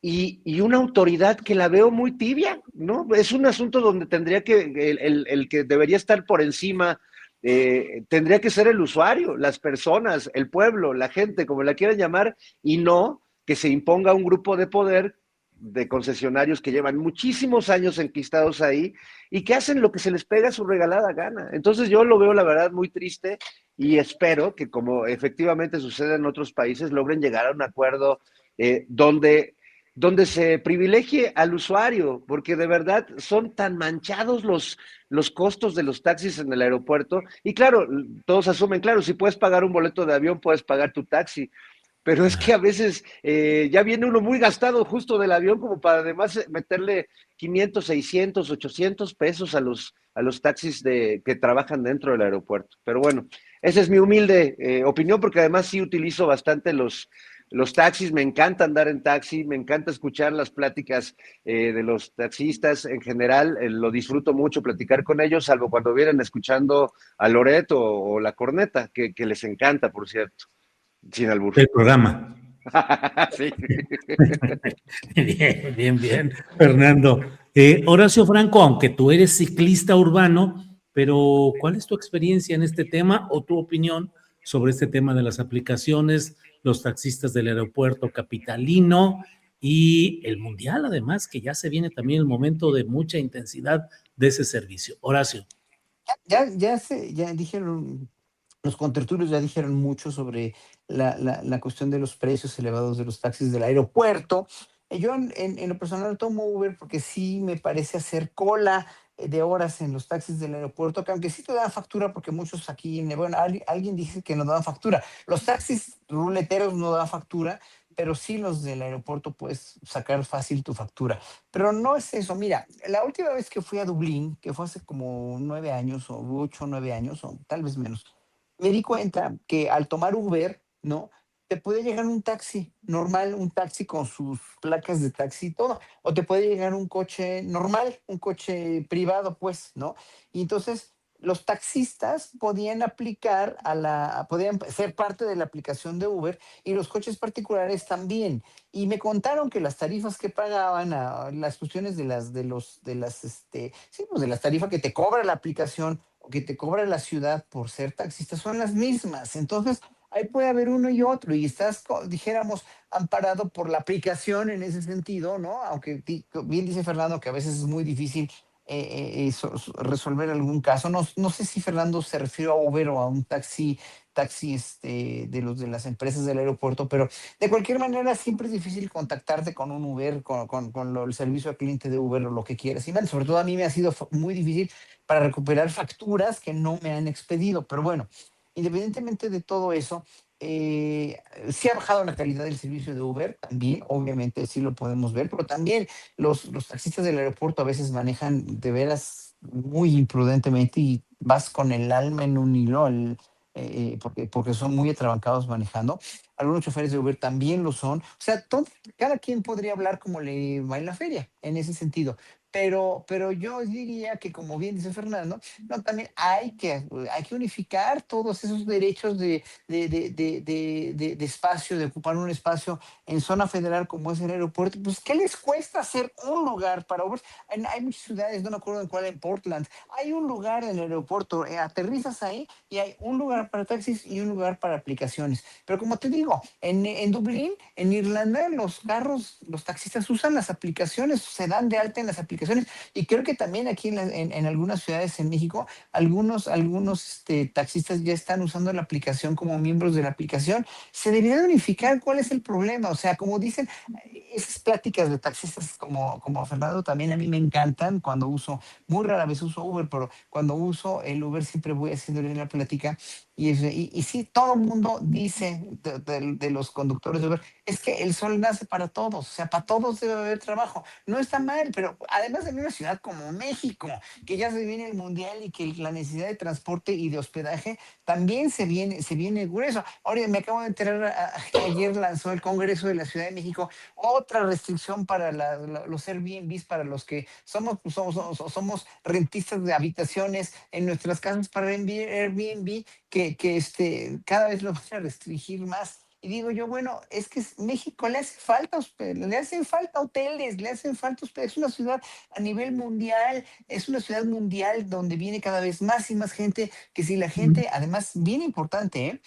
y una autoridad que la veo muy tibia, ¿no? Es un asunto donde tendría que, el que debería estar por encima, tendría que ser el usuario, las personas, el pueblo, la gente, como la quieran llamar, y no que se imponga un grupo de poder de concesionarios que llevan muchísimos años enquistados ahí y que hacen lo que se les pega a su regalada gana. Entonces yo lo veo, la verdad, muy triste y espero que, como efectivamente sucede en otros países, logren llegar a un acuerdo donde se privilegie al usuario, porque de verdad son tan manchados los costos de los taxis en el aeropuerto. Y claro, todos asumen, claro, si puedes pagar un boleto de avión, puedes pagar tu taxi. Pero es que a veces ya viene uno muy gastado justo del avión como para además meterle 500, 600, 800 pesos a los taxis que trabajan dentro del aeropuerto. Pero bueno, esa es mi humilde opinión porque además sí utilizo bastante los taxis, me encanta andar en taxi, me encanta escuchar las pláticas de los taxistas en general, lo disfruto mucho platicar con ellos, salvo cuando vienen escuchando a Loret o La Corneta, que les encanta, por cierto, sin albur. El programa. Sí. Bien, bien, bien, Fernando. Horacio Franco, aunque tú eres ciclista urbano, pero ¿cuál es tu experiencia en este tema o tu opinión sobre este tema de las aplicaciones, los taxistas del aeropuerto capitalino y el mundial, además, que ya se viene también el momento de mucha intensidad de ese servicio? Horacio. Ya dijeron, los contertulios ya dijeron mucho sobre la cuestión de los precios elevados de los taxis del aeropuerto. Yo en lo personal tomo Uber porque sí me parece hacer cola de horas en los taxis del aeropuerto, que aunque sí te dan factura, porque muchos aquí, bueno, alguien dice que no dan factura. Los taxis ruleteros no dan factura, pero sí los del aeropuerto puedes sacar fácil tu factura. Pero no es eso. Mira, la última vez que fui a Dublín, que fue hace como 9 años, o 8 o 9 años, o tal vez menos, me di cuenta que al tomar Uber, ¿no? Te puede llegar un taxi normal, un taxi con sus placas de taxi y todo, o te puede llegar un coche normal, un coche privado, pues, ¿no? Y entonces los taxistas podían ser parte de la aplicación de Uber y los coches particulares también. Y me contaron que las tarifas que pagaban, las cuestiones sí, pues de las tarifas que te cobra la aplicación o que te cobra la ciudad por ser taxista son las mismas. Entonces, ahí puede haber uno y otro y estás, dijéramos, amparado por la aplicación en ese sentido, ¿no? Aunque bien dice Fernando que a veces es muy difícil resolver algún caso. No, no sé si Fernando se refirió a Uber o a un taxi de los de las empresas del aeropuerto, pero de cualquier manera siempre es difícil contactarte con un Uber, el servicio al cliente de Uber o lo que quieras. Y bueno, sobre todo a mí me ha sido muy difícil para recuperar facturas que no me han expedido. Pero bueno, independientemente de todo eso, eh, sí ha bajado la calidad del servicio de Uber, también, obviamente sí lo podemos ver, pero también los taxistas del aeropuerto a veces manejan de veras muy imprudentemente y vas con el alma en un hilo, porque son muy atrabancados manejando. Algunos choferes de Uber también lo son. O sea, cada quien podría hablar como le va en la feria, en ese sentido. Pero yo diría que, como bien dice Fernando, no, también hay que unificar todos esos derechos de espacio, de ocupar un espacio en zona federal como es el aeropuerto. Pues, ¿qué les cuesta hacer un lugar para Uber? Hay muchas ciudades, no me acuerdo en cuál, en Portland, hay un lugar en el aeropuerto, aterrizas ahí y hay un lugar para taxis y un lugar para aplicaciones. Pero como te digo, en Dublín, en Irlanda, los carros, los taxistas usan las aplicaciones, se dan de alta en las aplicaciones, y creo que también aquí en algunas ciudades en México, algunos taxistas ya están usando la aplicación como miembros de la aplicación. Se debería de unificar cuál es el problema. O sea, como dicen, esas pláticas de taxistas como Fernando también a mí me encantan cuando uso, muy rara vez uso Uber, pero cuando uso el Uber siempre voy haciéndole la plática. Y sí, todo el mundo dice de los conductores de Uber, es que el sol nace para todos, o sea, para todos debe haber trabajo. No está mal, pero además en una ciudad como México, que ya se viene el mundial y que la necesidad de transporte y de hospedaje también se viene grueso. Ahora me acabo de enterar que ayer lanzó el Congreso de la Ciudad de México otra restricción para los Airbnbs, para los que somos rentistas de habitaciones en nuestras casas para Airbnb, que cada vez lo van a restringir más. Y digo yo, bueno, es que México le hace falta, le hacen falta hoteles, le hacen falta hospedaje. Es una ciudad a nivel mundial, es una ciudad mundial donde viene cada vez más y más gente, que si la gente, además, bien importante, ¿eh?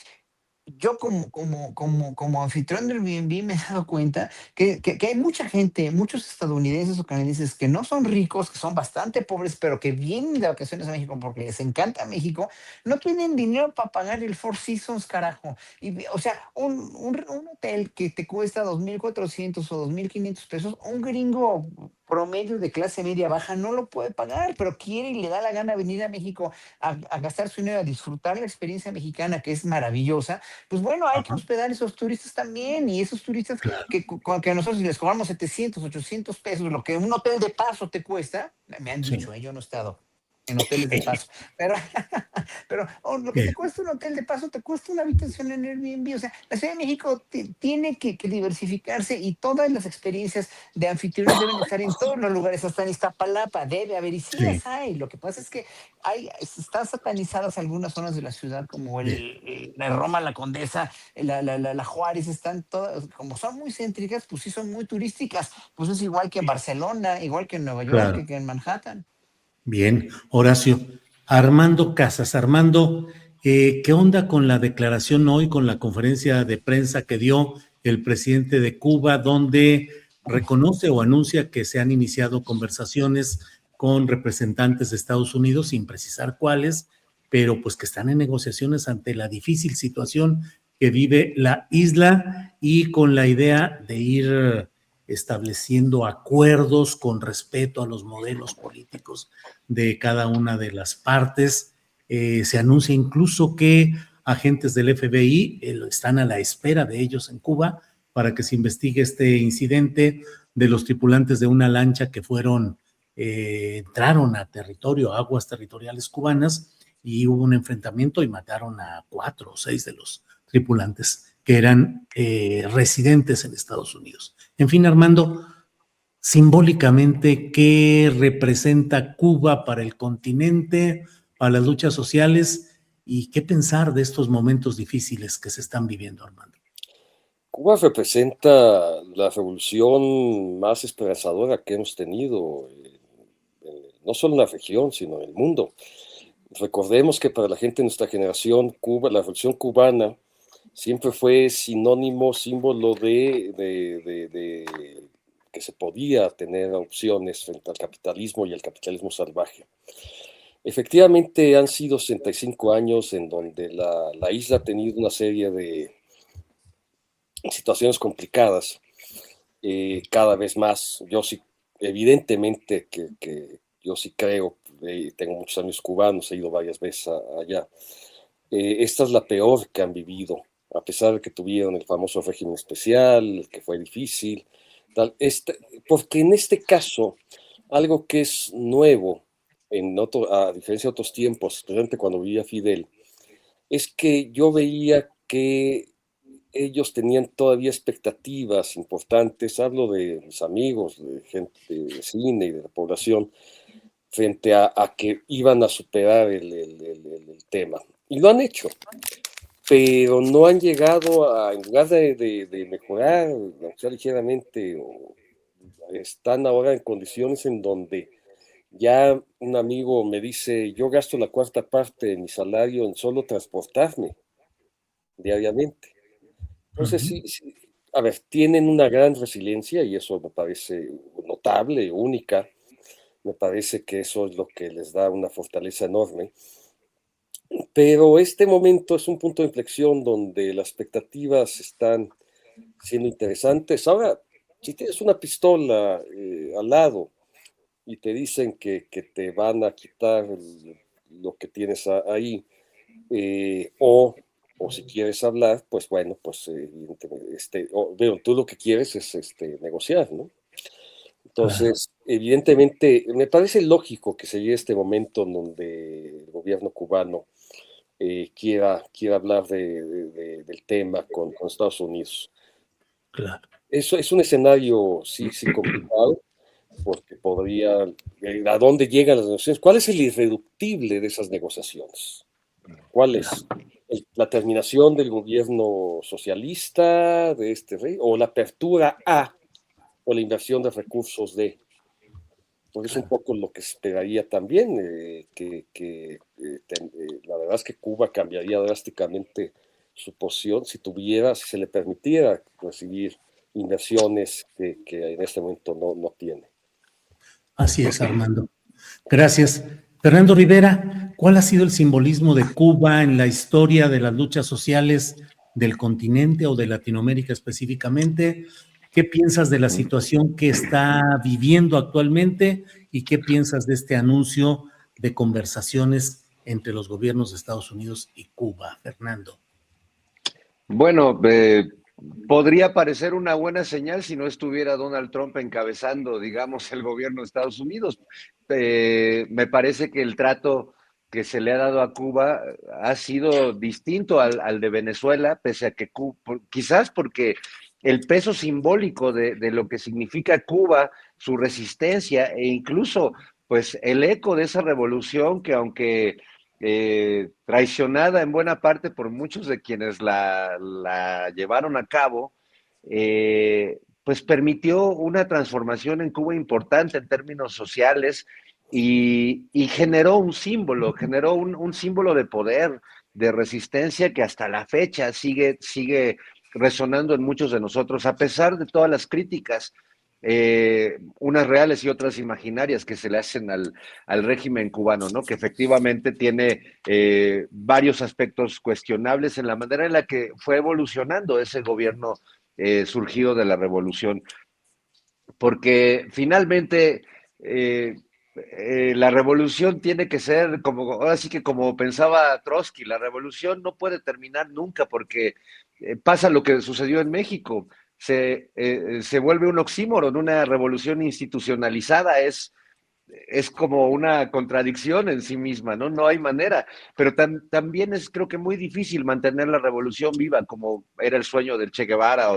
Yo como anfitrión del Airbnb me he dado cuenta que hay mucha gente, muchos estadounidenses o canadienses que no son ricos, que son bastante pobres, pero que vienen de vacaciones a México porque les encanta México, no tienen dinero para pagar el Four Seasons, carajo. O sea, un hotel que te cuesta 2,400 o 2,500 pesos, un gringo promedio de clase media baja no lo puede pagar, pero quiere y le da la gana venir a México a gastar su dinero, a disfrutar la experiencia mexicana, que es maravillosa. Pues bueno, hay que Ajá, hospedar a esos turistas también, y esos turistas claro. que a nosotros les cobramos 700, 800 pesos, lo que un hotel de paso te cuesta, me han Sí. dicho, yo no he estado en hoteles de paso, pero, pero lo que Eh, te cuesta un hotel de paso te cuesta una habitación en Airbnb. O sea, la Ciudad de México tiene que diversificarse, y todas las experiencias de anfitriones deben estar en todos los lugares, hasta en Iztapalapa debe haber, y sí sí, las hay. Lo que pasa es que están satanizadas algunas zonas de la ciudad, como bien. la Roma, la Condesa, la Juárez, están todas, como son muy céntricas, pues sí son muy turísticas. Pues es igual que en Barcelona, igual que en Nueva York, Claro. que en Manhattan. Bien, Horacio. Armando Casas. Armando, ¿qué onda con la declaración hoy, con la conferencia de prensa que dio el presidente de Cuba, donde reconoce o anuncia que se han iniciado conversaciones con representantes de Estados Unidos, sin precisar cuáles, pero pues que están en negociaciones ante la difícil situación que vive la isla y con la idea de ir estableciendo acuerdos con respeto a los modelos políticos de cada una de las partes? Se anuncia incluso que agentes del FBI están a la espera de ellos en Cuba para que se investigue este incidente de los tripulantes de una lancha que entraron a aguas territoriales cubanas, y hubo un enfrentamiento y mataron a 4 o 6 de los tripulantes que eran residentes en Estados Unidos. En fin, Armando, simbólicamente, ¿qué representa Cuba para el continente, para las luchas sociales, y qué pensar de estos momentos difíciles que se están viviendo, Armando? Cuba representa la revolución más esperanzadora que hemos tenido, no solo en la región, sino en el mundo. Recordemos que para la gente de nuestra generación, Cuba, la revolución cubana siempre fue sinónimo, símbolo de que se podía tener opciones frente al capitalismo y el capitalismo salvaje. Efectivamente, han sido 65 años en donde la isla ha tenido una serie de situaciones complicadas, cada vez más. Yo sí, evidentemente que yo sí creo, tengo muchos amigos cubanos, he ido varias veces allá. Esta es la peor que han vivido a pesar de que tuvieron el famoso régimen especial, que fue difícil, tal, porque en este caso, algo que es nuevo, a diferencia de otros tiempos, especialmente cuando vivía Fidel, es que yo veía que ellos tenían todavía expectativas importantes, hablo de mis amigos, de gente de cine y de la población, frente a que iban a superar el tema. Y lo han hecho, pero no han llegado a, en lugar de mejorar, aunque sea ligeramente, están ahora en condiciones en donde ya un amigo me dice, yo gasto la cuarta parte de mi salario en solo transportarme diariamente. Entonces, Ujú. sí, sí, a ver, tienen una gran resiliencia y eso me parece notable, única. Me parece que eso es lo que les da una fortaleza enorme. Pero este momento es un punto de inflexión donde las expectativas están siendo interesantes. Ahora, si tienes una pistola al lado y te dicen que te van a quitar lo que tienes ahí, o si quieres hablar, pues bueno, pues evidentemente, veo, tú lo que quieres es negociar, ¿no? Claro. Entonces, evidentemente, me parece lógico que se llegue este momento en donde el gobierno cubano quiera hablar del tema con Estados Unidos. Claro. Eso es un escenario, sí, sí, complicado, porque podría, ¿a dónde llegan las negociaciones? ¿Cuál es el irreductible de esas negociaciones? ¿Cuál Claro. es? ¿La terminación del gobierno socialista de este rey o la apertura a o la inversión de recursos de? Pues es un poco lo que esperaría también, la verdad es que Cuba cambiaría drásticamente su posición si se le permitiera recibir inversiones que en este momento no tiene. Así es, Armando. Gracias. Fernando Rivera, ¿cuál ha sido el simbolismo de Cuba en la historia de las luchas sociales del continente o de Latinoamérica específicamente? ¿Qué piensas de la situación que está viviendo actualmente y qué piensas de este anuncio de conversaciones entre los gobiernos de Estados Unidos y Cuba, Fernando? Bueno, podría parecer una buena señal si no estuviera Donald Trump encabezando, digamos, el gobierno de Estados Unidos. Me parece que el trato que se le ha dado a Cuba ha sido distinto al de Venezuela, pese a que quizás porque el peso simbólico de lo que significa Cuba, su resistencia e incluso pues el eco de esa revolución que aunque traicionada en buena parte por muchos de quienes la llevaron a cabo, pues permitió una transformación en Cuba importante en términos sociales y generó un símbolo de poder, de resistencia que hasta la fecha sigue resonando en muchos de nosotros, a pesar de todas las críticas, unas reales y otras imaginarias que se le hacen al régimen cubano, ¿no? Que efectivamente tiene varios aspectos cuestionables en la manera en la que fue evolucionando ese gobierno surgido de la revolución, porque finalmente la revolución tiene que ser como, ahora sí que como pensaba Trotsky, la revolución no puede terminar nunca porque pasa lo que sucedió en México, se vuelve un oxímoron, una revolución institucionalizada, es como una contradicción en sí misma, ¿no? No hay manera, pero también es creo que muy difícil mantener la revolución viva como era el sueño del Che Guevara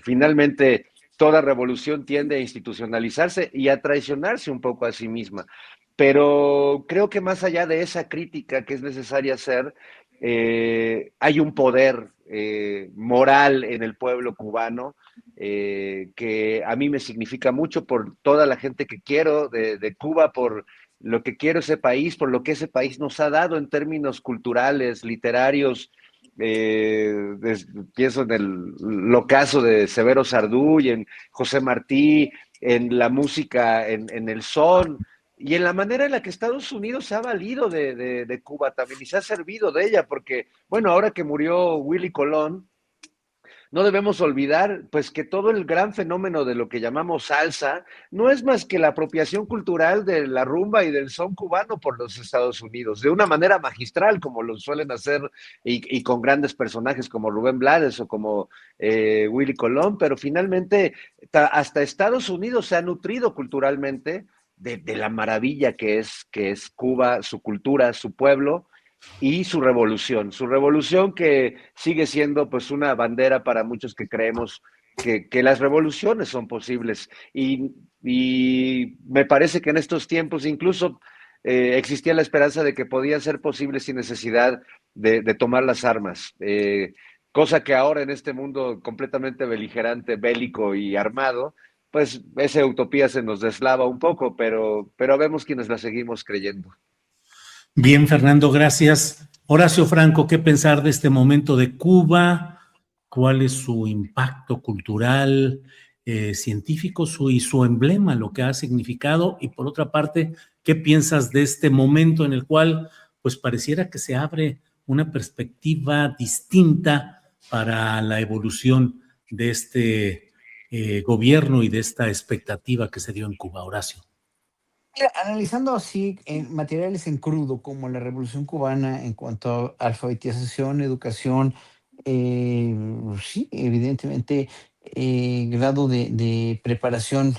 finalmente toda revolución tiende a institucionalizarse y a traicionarse un poco a sí misma. Pero creo que más allá de esa crítica que es necesaria hacer, hay un poder moral en el pueblo cubano que a mí me significa mucho por toda la gente que quiero de Cuba, por lo que quiero ese país, por lo que ese país nos ha dado en términos culturales, literarios. Pienso en el ocaso de Severo Sarduy, en José Martí, en la música, en el son, y en la manera en la que Estados Unidos se ha valido de Cuba también y se ha servido de ella, porque, bueno, ahora que murió Willy Colón, no debemos olvidar pues que todo el gran fenómeno de lo que llamamos salsa no es más que la apropiación cultural de la rumba y del son cubano por los Estados Unidos, de una manera magistral, como lo suelen hacer y con grandes personajes como Rubén Blades o como Willy Colón, pero finalmente hasta Estados Unidos se ha nutrido culturalmente de la maravilla que es Cuba, su cultura, su pueblo y su revolución que sigue siendo pues una bandera para muchos que creemos que las revoluciones son posibles y me parece que en estos tiempos incluso existía la esperanza de que podía ser posible sin necesidad de tomar las armas, cosa que ahora en este mundo completamente beligerante, bélico y armado, pues esa utopía se nos deslava un poco, pero vemos quienes la seguimos creyendo. Bien, Fernando, gracias. Horacio Franco, ¿qué pensar de este momento de Cuba? ¿Cuál es su impacto cultural, científico y su emblema, lo que ha significado? Y por otra parte, ¿qué piensas de este momento en el cual, pues pareciera que se abre una perspectiva distinta para la evolución de este gobierno y de esta expectativa que se dio en Cuba, Horacio? Mira, analizando así en materiales en crudo, como la Revolución Cubana en cuanto a alfabetización, educación, eh, sí, evidentemente, grado de preparación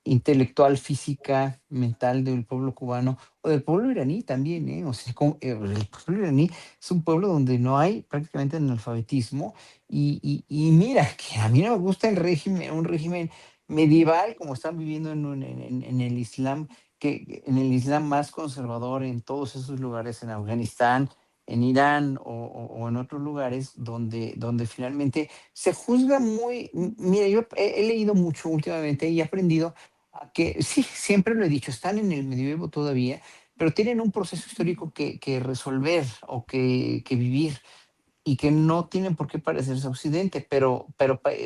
intelectual, física, mental del pueblo cubano o del pueblo iraní también, ¿eh? O sea, el pueblo iraní es un pueblo donde no hay prácticamente analfabetismo y mira, que a mí no me gusta el régimen, un régimen medieval como están viviendo en el Islam, que en el Islam más conservador en todos esos lugares, en Afganistán, en Irán o en otros lugares donde finalmente se juzga muy, mira, yo he leído mucho últimamente y he aprendido a que sí, siempre lo he dicho, están en el medioevo todavía, pero tienen un proceso histórico que resolver o que vivir y que no tienen por qué parecerse a Occidente, pero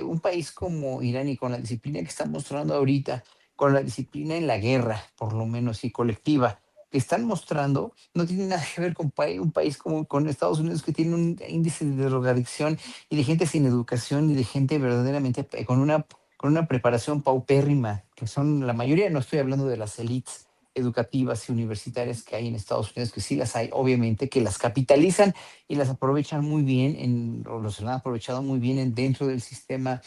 un país como Irán y con la disciplina que están mostrando ahorita, con la disciplina en la guerra, por lo menos, y colectiva, que están mostrando, no tiene nada que ver con un país como con Estados Unidos, que tiene un índice de drogadicción y de gente sin educación y de gente verdaderamente con una preparación paupérrima, que son la mayoría, no estoy hablando de las élites educativas y universitarias que hay en Estados Unidos, que sí las hay, obviamente, que las capitalizan y las aprovechan muy bien, o los han aprovechado muy bien dentro del sistema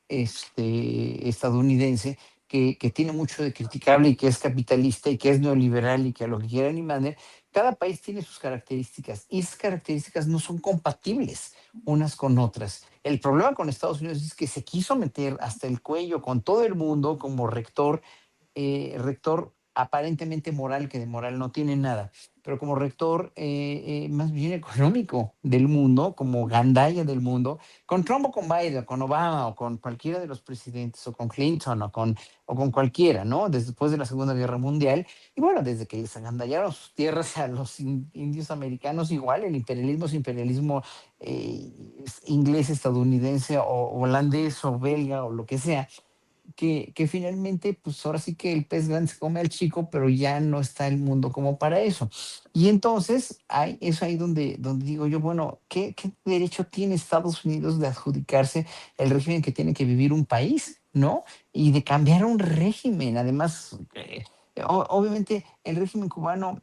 estadounidense, que tiene mucho de criticable y que es capitalista y que es neoliberal y que a lo que quieran y manden. Cada país tiene sus características y esas características no son compatibles unas con otras. El problema con Estados Unidos es que se quiso meter hasta el cuello con todo el mundo como rector aparentemente moral, que de moral no tiene nada, pero como rector más bien económico del mundo, como gandalla del mundo, con Trump o con Biden, o con Obama, o con cualquiera de los presidentes, o con Clinton, o con cualquiera, ¿no? Después de la Segunda Guerra Mundial, y bueno, desde que les agandallaron sus tierras a los indios americanos, igual, el imperialismo es imperialismo inglés, estadounidense, o holandés, o belga, o lo que sea, que finalmente, pues ahora sí que el pez grande se come al chico, pero ya no está el mundo como para eso. Y entonces, es ahí donde digo yo, bueno, ¿qué derecho tiene Estados Unidos de adjudicarse el régimen que tiene que vivir un país, ¿no? Y de cambiar un régimen. Además, obviamente, el régimen cubano,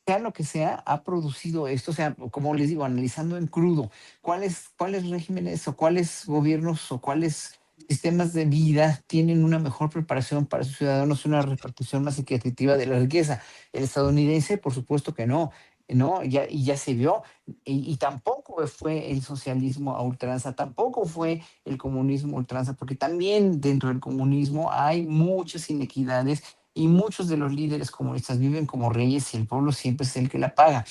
sea lo que sea, ha producido esto, o sea, como les digo, analizando en crudo, cuáles regímenes o cuáles gobiernos o cuáles sistemas de vida tienen una mejor preparación para sus ciudadanos, una repartición más equitativa de la riqueza. El estadounidense, por supuesto que no, no, y ya se vio, y tampoco fue el socialismo a ultranza, tampoco fue el comunismo a ultranza, porque también dentro del comunismo hay muchas inequidades y muchos de los líderes comunistas viven como reyes y el pueblo siempre es el que la paga.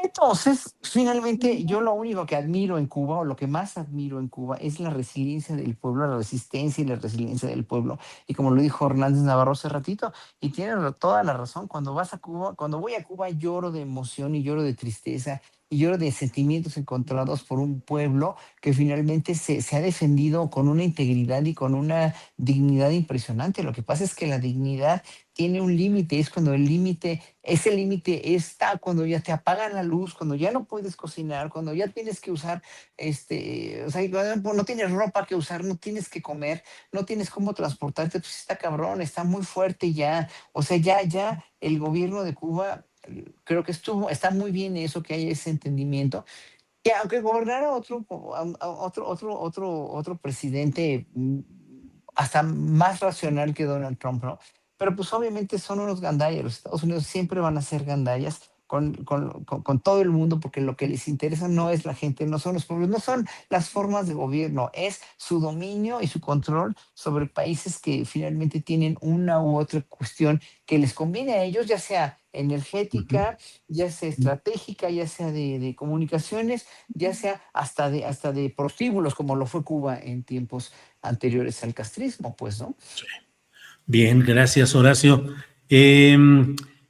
Entonces, finalmente, yo lo único que admiro en Cuba, o lo que más admiro en Cuba, es la resiliencia del pueblo, la resistencia y la resiliencia del pueblo. Y como lo dijo Hernández Navarro hace ratito, y tiene toda la razón, cuando vas a Cuba, cuando voy a Cuba lloro de emoción y lloro de tristeza y yo creo de sentimientos encontrados por un pueblo que finalmente se ha defendido con una integridad y con una dignidad impresionante. Lo que pasa es que la dignidad tiene un límite, es cuando ese límite está cuando ya te apagan la luz, cuando ya no puedes cocinar, cuando ya tienes que usar, o sea, cuando no tienes ropa que usar, no tienes que comer, no tienes cómo transportarte, pues está cabrón, está muy fuerte ya. O sea, ya el gobierno de Cuba, creo que está muy bien eso, que haya ese entendimiento, que aunque gobernara otro presidente hasta más racional que Donald Trump, ¿no? Pero pues obviamente son unos gandallas, los Estados Unidos siempre van a ser gandallas con todo el mundo, porque lo que les interesa no es la gente, no son los pueblos, no son las formas de gobierno, es su dominio y su control sobre países que finalmente tienen una u otra cuestión que les conviene a ellos, ya sea energética, ya sea estratégica, ya sea de comunicaciones, ya sea hasta de prostíbulos, como lo fue Cuba en tiempos anteriores al castrismo, pues, ¿no? Bien, gracias, Horacio.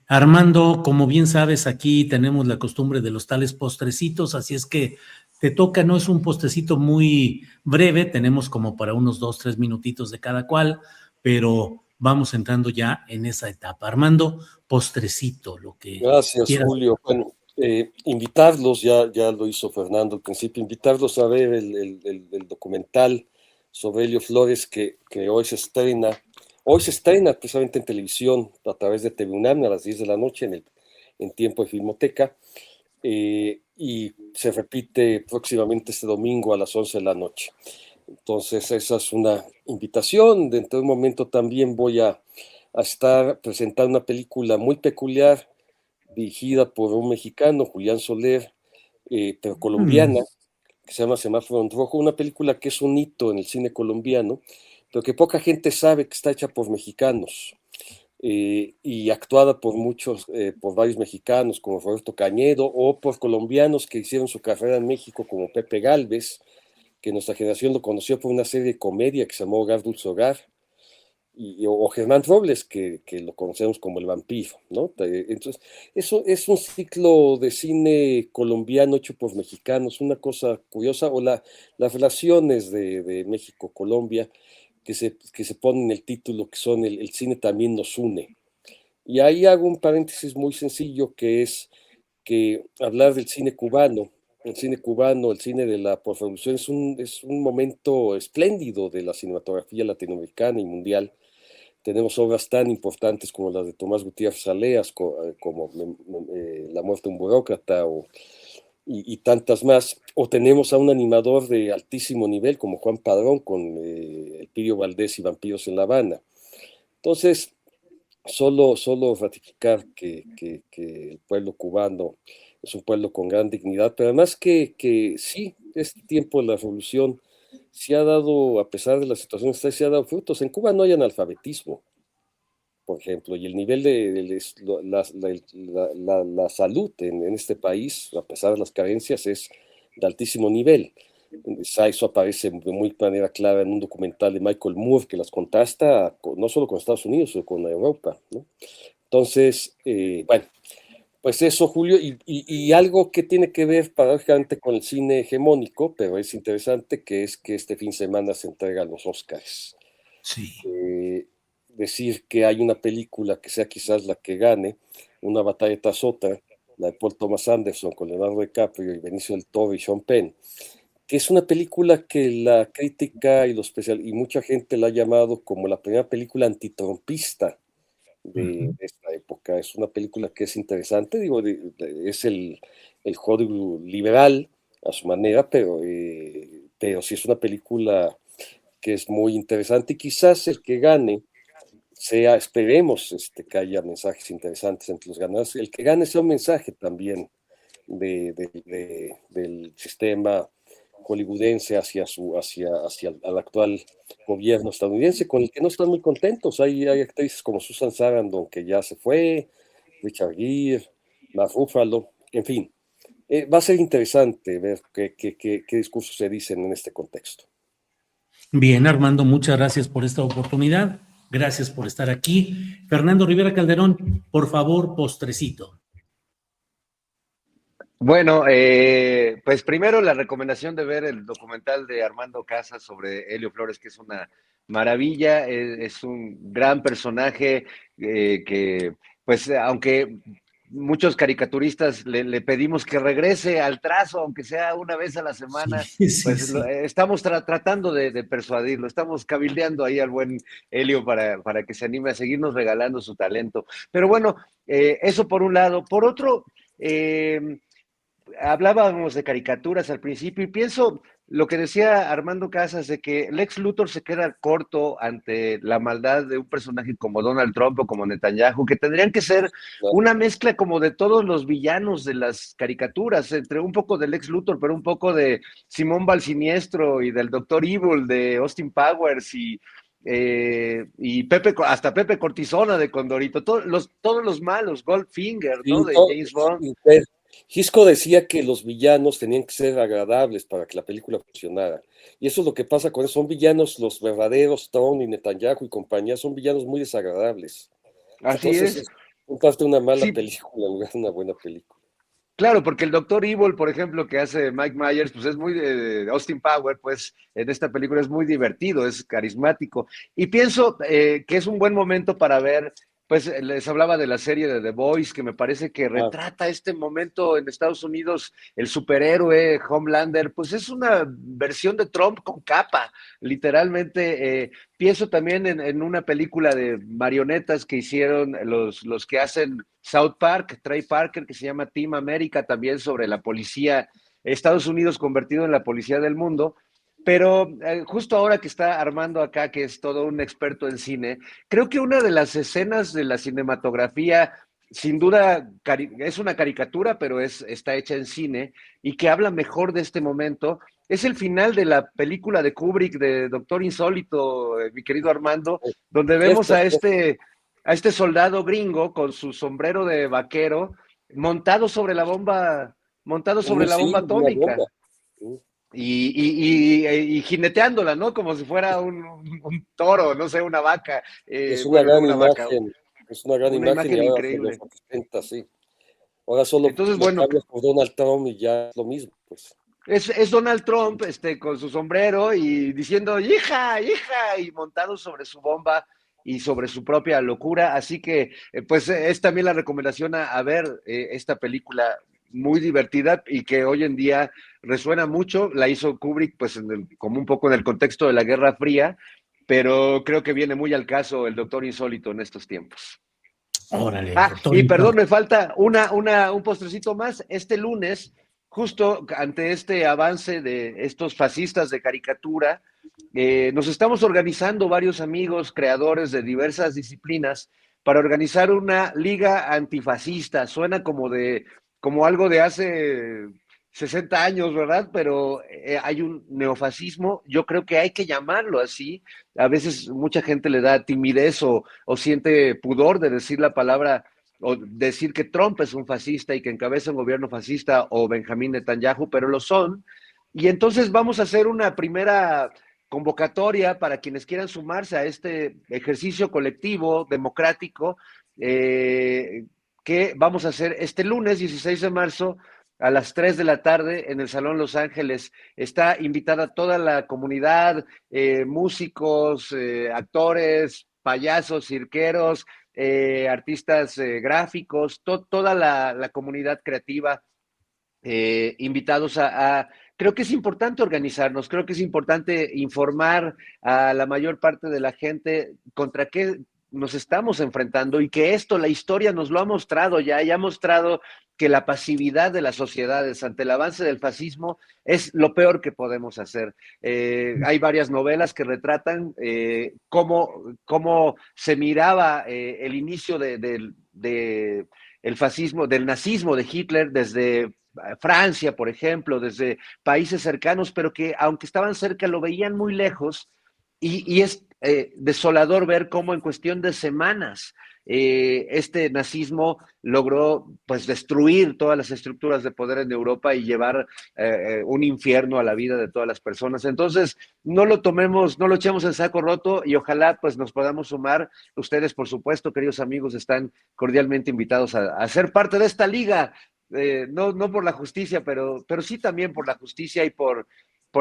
Armando, como bien sabes, aquí tenemos la costumbre de los tales postrecitos, así es que te toca, no es un postrecito muy breve, tenemos como para unos 2, 3 minutitos de cada cual, pero vamos entrando ya en esa etapa. Armando, postrecito, lo que Gracias, quieras. Julio. Bueno, invitarlos, ya lo hizo Fernando al principio, invitarlos a ver el documental sobre Helio Flores que hoy se estrena. Hoy se estrena precisamente en televisión a través de TV UNAM a las 10 de la noche en tiempo de Filmoteca, y se repite próximamente este domingo a las 11 de la noche. Entonces esa es una invitación. Dentro de un momento también voy a estar presentando una película muy peculiar dirigida por un mexicano, Julián Soler, pero colombiana, que se llama Semáforo en Rojo, una película que es un hito en el cine colombiano, pero que poca gente sabe que está hecha por mexicanos, y actuada por varios mexicanos, como Roberto Cañedo, o por colombianos que hicieron su carrera en México, como Pepe Gálvez, que nuestra generación lo conoció por una serie de comedia que se llamó Hogar Dulce Hogar, o Germán Robles, que lo conocemos como el vampiro, ¿no? Entonces, eso es un ciclo de cine colombiano hecho por mexicanos, una cosa curiosa, o las relaciones de México-Colombia, que se ponen en el título, que son el cine también nos une. Y ahí hago un paréntesis muy sencillo, que es que hablar del cine cubano, el cine de la posrevolución, es un momento espléndido de la cinematografía latinoamericana y mundial. Tenemos obras tan importantes como las de Tomás Gutiérrez Aleas, como La muerte de un burócrata, y tantas más. O tenemos a un animador de altísimo nivel como Juan Padrón con Elpidio Valdés y Vampiros en La Habana. Entonces, solo ratificar que el pueblo cubano es un pueblo con gran dignidad, pero además que sí, este tiempo de la revolución se ha dado, a pesar de la situación, se ha dado frutos. En Cuba no hay analfabetismo, por ejemplo, y el nivel de la salud en este país, a pesar de las carencias, es de altísimo nivel. Eso aparece de muy manera clara en un documental de Michael Moore que las contrasta no solo con Estados Unidos, sino con Europa, ¿no? Entonces, bueno, pues eso, Julio, y algo que tiene que ver paradójicamente con el cine hegemónico, pero es interesante, que es que este fin de semana se entregan los Oscars. Sí. Decir que hay una película que sea quizás la que gane, una batalla tras otra, la de Paul Thomas Anderson con Leonardo DiCaprio y Benicio del Toro y Sean Penn, que es una película que la crítica y mucha gente la ha llamado como la primera película antitrumpista de esta época. Es una película que es interesante, digo, es el Hollywood liberal a su manera, pero sí es una película que es muy interesante, y quizás el que gane esperemos que haya mensajes interesantes entre los ganadores, el que gane sea un mensaje también del sistema hollywoodense hacia el actual gobierno estadounidense, con el que no están muy contentos. Hay actrices como Susan Sarandon, que ya se fue, Richard Gere, Mark Ruffalo, en fin. Va a ser interesante ver qué discursos se dicen en este contexto. Bien, Armando, muchas gracias por esta oportunidad. Gracias por estar aquí. Fernando Rivera Calderón, por favor, postrecito. Bueno, pues primero la recomendación de ver el documental de Armando Casas sobre Helio Flores, que es una maravilla, es un gran personaje que, pues, aunque muchos caricaturistas le pedimos que regrese al trazo, aunque sea una vez a la Sí, semana, sí, pues sí. estamos tratando de persuadirlo, estamos cabildeando ahí al buen Helio para que se anime a seguirnos regalando su talento. Pero bueno, eso por un lado. Por otro, eh, hablábamos de caricaturas al principio y pienso lo que decía Armando Casas de que Lex Luthor se queda corto ante la maldad de un personaje como Donald Trump o como Netanyahu, que tendrían que ser ¿No? una mezcla como de todos los villanos de las caricaturas, entre un poco de Lex Luthor, pero un poco de Simón Valsiniestro y del Doctor Evil de Austin Powers y Pepe, hasta Pepe Cortisona de Condorito, todos los malos, Goldfinger, ¿no? Sí, De James Bond. Hitchcock decía que los villanos tenían que ser agradables para que la película funcionara. Y eso es lo que pasa con eso. Son villanos, los verdaderos, Trump y Netanyahu y compañía, son villanos muy desagradables. Así Entonces es. es un parte de una mala Sí, película en lugar de una buena película. claro, porque el Doctor Evil, por ejemplo, que hace Mike Myers, pues es muy Austin Power, pues en esta película es muy divertido, es carismático. Y pienso que es un buen momento para ver, pues les hablaba de la serie de The Boys, que me parece que Ah, retrata este momento en Estados Unidos, el superhéroe Homelander, pues es una versión de Trump con capa, literalmente. Pienso también en una película de marionetas que hicieron los que hacen South Park, Trey Parker, que se llama Team America, también sobre la policía, Estados Unidos convertido en la policía del mundo. Pero justo ahora que está Armando acá, que es todo un experto en cine, creo que una de las escenas de la cinematografía, sin duda, es una caricatura, pero está hecha en cine y que habla mejor de este momento, es el final de la película de Kubrick de Doctor Insólito, mi querido Armando, donde vemos cierto, a este soldado gringo con su sombrero de vaquero montado sobre la sí, bomba una bomba. atómica y jineteándola, ¿no? Como si fuera un toro, no sé, una vaca, Es una bueno, no gran una vaca, imagen, es una gran una imagen y imagen ahora en los increíble. 80, sí. Ahora solo Entonces, lo bueno, cambias por Donald Trump y ya es lo mismo, pues. es Donald Trump con su sombrero y diciendo, hija, hija, y montado sobre su bomba y sobre su propia locura. Así que, pues, es también la recomendación a ver esta película muy divertida y que hoy en día resuena mucho. La hizo Kubrick, pues, como un poco en el contexto de la Guerra Fría, pero creo que viene muy al caso el Doctor Insólito en estos tiempos. Órale, el Ah, doctor. y perdón, me falta un postrecito más. Este lunes, justo ante este avance de estos fascistas de caricatura, nos estamos organizando varios amigos creadores de diversas disciplinas para organizar una liga antifascista. Suena como algo de hace 60 años, ¿verdad? Pero hay un neofascismo, yo creo que hay que llamarlo así. A veces mucha gente le da timidez o siente pudor de decir la palabra o decir que Trump es un fascista y que encabeza un gobierno fascista o Benjamín Netanyahu, pero lo son. Y entonces vamos a hacer una primera convocatoria para quienes quieran sumarse a este ejercicio colectivo democrático que vamos a hacer este lunes 16 de marzo a las 3 de la tarde en el Salón Los Ángeles. Está invitada toda la comunidad, músicos, actores, payasos, cirqueros, artistas gráficos, toda la comunidad creativa invitados creo que es importante organizarnos, creo que es importante informar a la mayor parte de la gente contra qué nos estamos enfrentando y que esto, la historia nos lo ha mostrado ya ha mostrado que la pasividad de las sociedades ante el avance del fascismo es lo peor que podemos hacer. Hay varias novelas que retratan cómo se miraba el inicio de el fascismo, del nazismo de Hitler desde Francia, por ejemplo, desde países cercanos, pero que aunque estaban cerca lo veían muy lejos y es desolador ver cómo en cuestión de semanas este nazismo logró pues destruir todas las estructuras de poder en Europa y llevar un infierno a la vida de todas las personas. Entonces, no lo tomemos, no lo echemos en saco roto y ojalá pues nos podamos sumar. Ustedes, por supuesto, queridos amigos, están cordialmente invitados a ser parte de esta liga no por la justicia, pero sí también por la justicia y por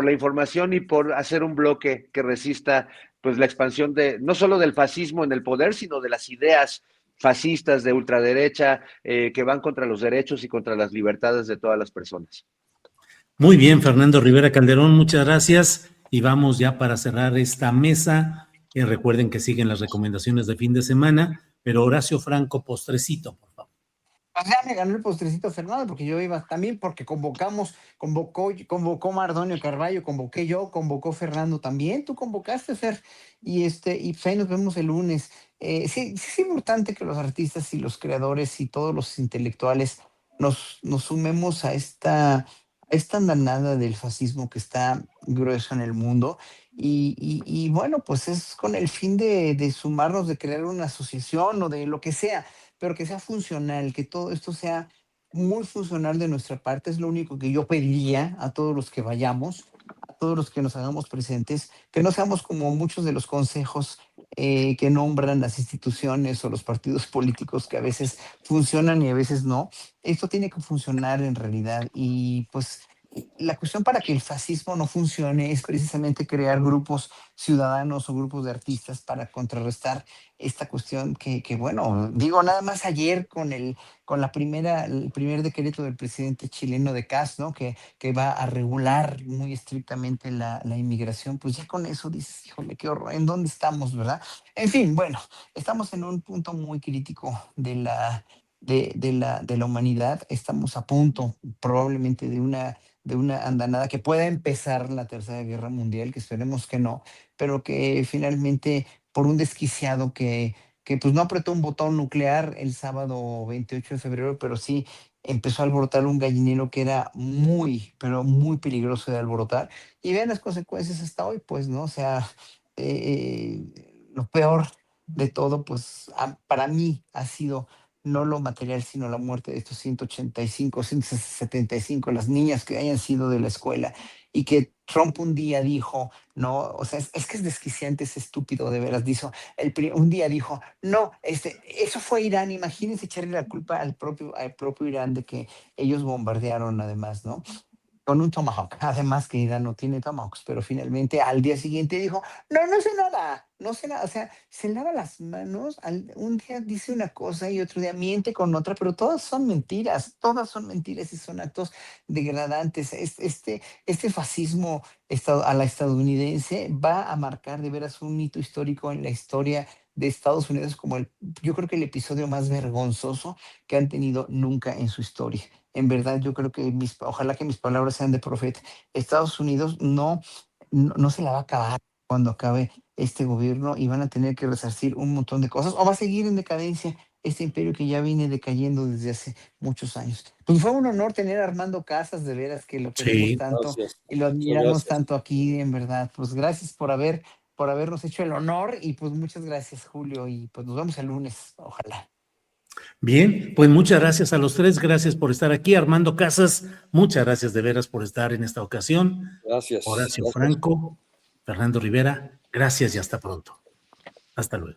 la información y por hacer un bloque que resista pues la expansión no solo del fascismo en el poder, sino de las ideas fascistas de ultraderecha que van contra los derechos y contra las libertades de todas las personas. Muy bien, Fernando Rivera Calderón, muchas gracias. Y vamos ya para cerrar esta mesa. Recuerden que siguen las recomendaciones de fin de semana, pero Horacio Franco, postrecito, por favor. Pues ya me ganó el postrecito Fernando, porque yo iba también, porque convocó Mardonio Carballo, convoqué yo, convocó Fernando también, tú convocaste, Fer, y pues ahí nos vemos el lunes. Sí, sí es importante que los artistas y los creadores y todos los intelectuales nos sumemos a esta andanada del fascismo que está grueso en el mundo. Y bueno, pues es con el fin de sumarnos, de crear una asociación o de lo que sea, pero que sea funcional, que todo esto sea muy funcional de nuestra parte. Es lo único que yo pediría a todos los que vayamos, a todos los que nos hagamos presentes, que no seamos como muchos de los consejos que nombran las instituciones o los partidos políticos que a veces funcionan y a veces no. Esto tiene que funcionar en realidad y pues la cuestión para que el fascismo no funcione es precisamente crear grupos ciudadanos o grupos de artistas para contrarrestar esta cuestión bueno, digo, nada más ayer con el primer decreto del presidente chileno de Kast, ¿no? Que va a regular muy estrictamente la inmigración, pues ya con eso dices, híjole, qué horror, ¿en dónde estamos, verdad? En fin, bueno, estamos en un punto muy crítico de la humanidad, estamos a punto probablemente de una andanada que pueda empezar la Tercera Guerra Mundial, que esperemos que no, pero que finalmente por un desquiciado que pues no apretó un botón nuclear el sábado 28 de febrero, pero sí empezó a alborotar un gallinero que era muy, pero muy peligroso de alborotar. Y vean las consecuencias hasta hoy, pues, ¿no? O sea, lo peor de todo, pues, para mí ha sido no lo material, sino la muerte de estos 185, 175, las niñas que hayan sido de la escuela, y que Trump un día dijo, no, o sea, es que es desquiciante, es estúpido, de veras, un día dijo, no, eso fue Irán, imagínense echarle la culpa al propio Irán de que ellos bombardearon además, ¿no? Con un Tomahawk. Además que Irán no tiene Tomahawks, pero finalmente al día siguiente dijo, no, no sé nada, no sé nada. O sea, se lava las manos, un día dice una cosa y otro día miente con otra, pero todas son mentiras y son actos degradantes. Este fascismo a la estadounidense va a marcar de veras un hito histórico en la historia de Estados Unidos como yo creo que el episodio más vergonzoso que han tenido nunca en su historia. En verdad, yo creo que ojalá que mis palabras sean de profeta. Estados Unidos no se la va a acabar cuando acabe este gobierno y van a tener que resarcir un montón de cosas o va a seguir en decadencia este imperio que ya viene decayendo desde hace muchos años. Pues fue un honor tener a Armando Casas, de veras que lo queremos Sí, tanto Gracias. y lo Muchas admiramos gracias. tanto aquí, en verdad. Pues gracias por habernos hecho el honor y pues muchas gracias, Julio, y pues nos vemos el lunes, ojalá. bien, pues muchas gracias a los tres, gracias por estar aquí. Armando Casas, muchas gracias de veras por estar en esta ocasión. Gracias. Horacio Gracias. Franco, Fernando Rivera, gracias y hasta pronto. Hasta luego.